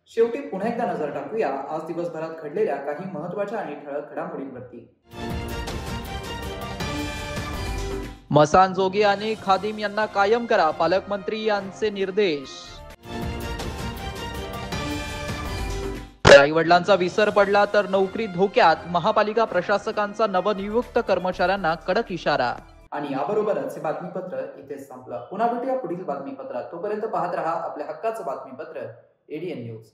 शेवटी पुन्हा एकदा नजर टाकूया आज दिवसभरात घडलेल्या काही महत्त्वाच्या आणि ठळक घडामोडींवरती. मसानजोगी आणि खादिम यांना कायम करा, पालकमंत्री यांचे निर्देश. आईवडिलांचा विसर पडला तर नोकरी धोक्यात, महापालिका प्रशासकांचा नवनियुक्त कर्मचाऱ्यांना कडक इशारा. आणि याबरोबरच हे बातमीपत्र इथेच संपलं. पुन्हा भेटूया पुढील बातमीपत्रात. तोपर्यंत पाहत रहा आपल्या हक्काचं बातमीपत्र एडीएन न्यूज.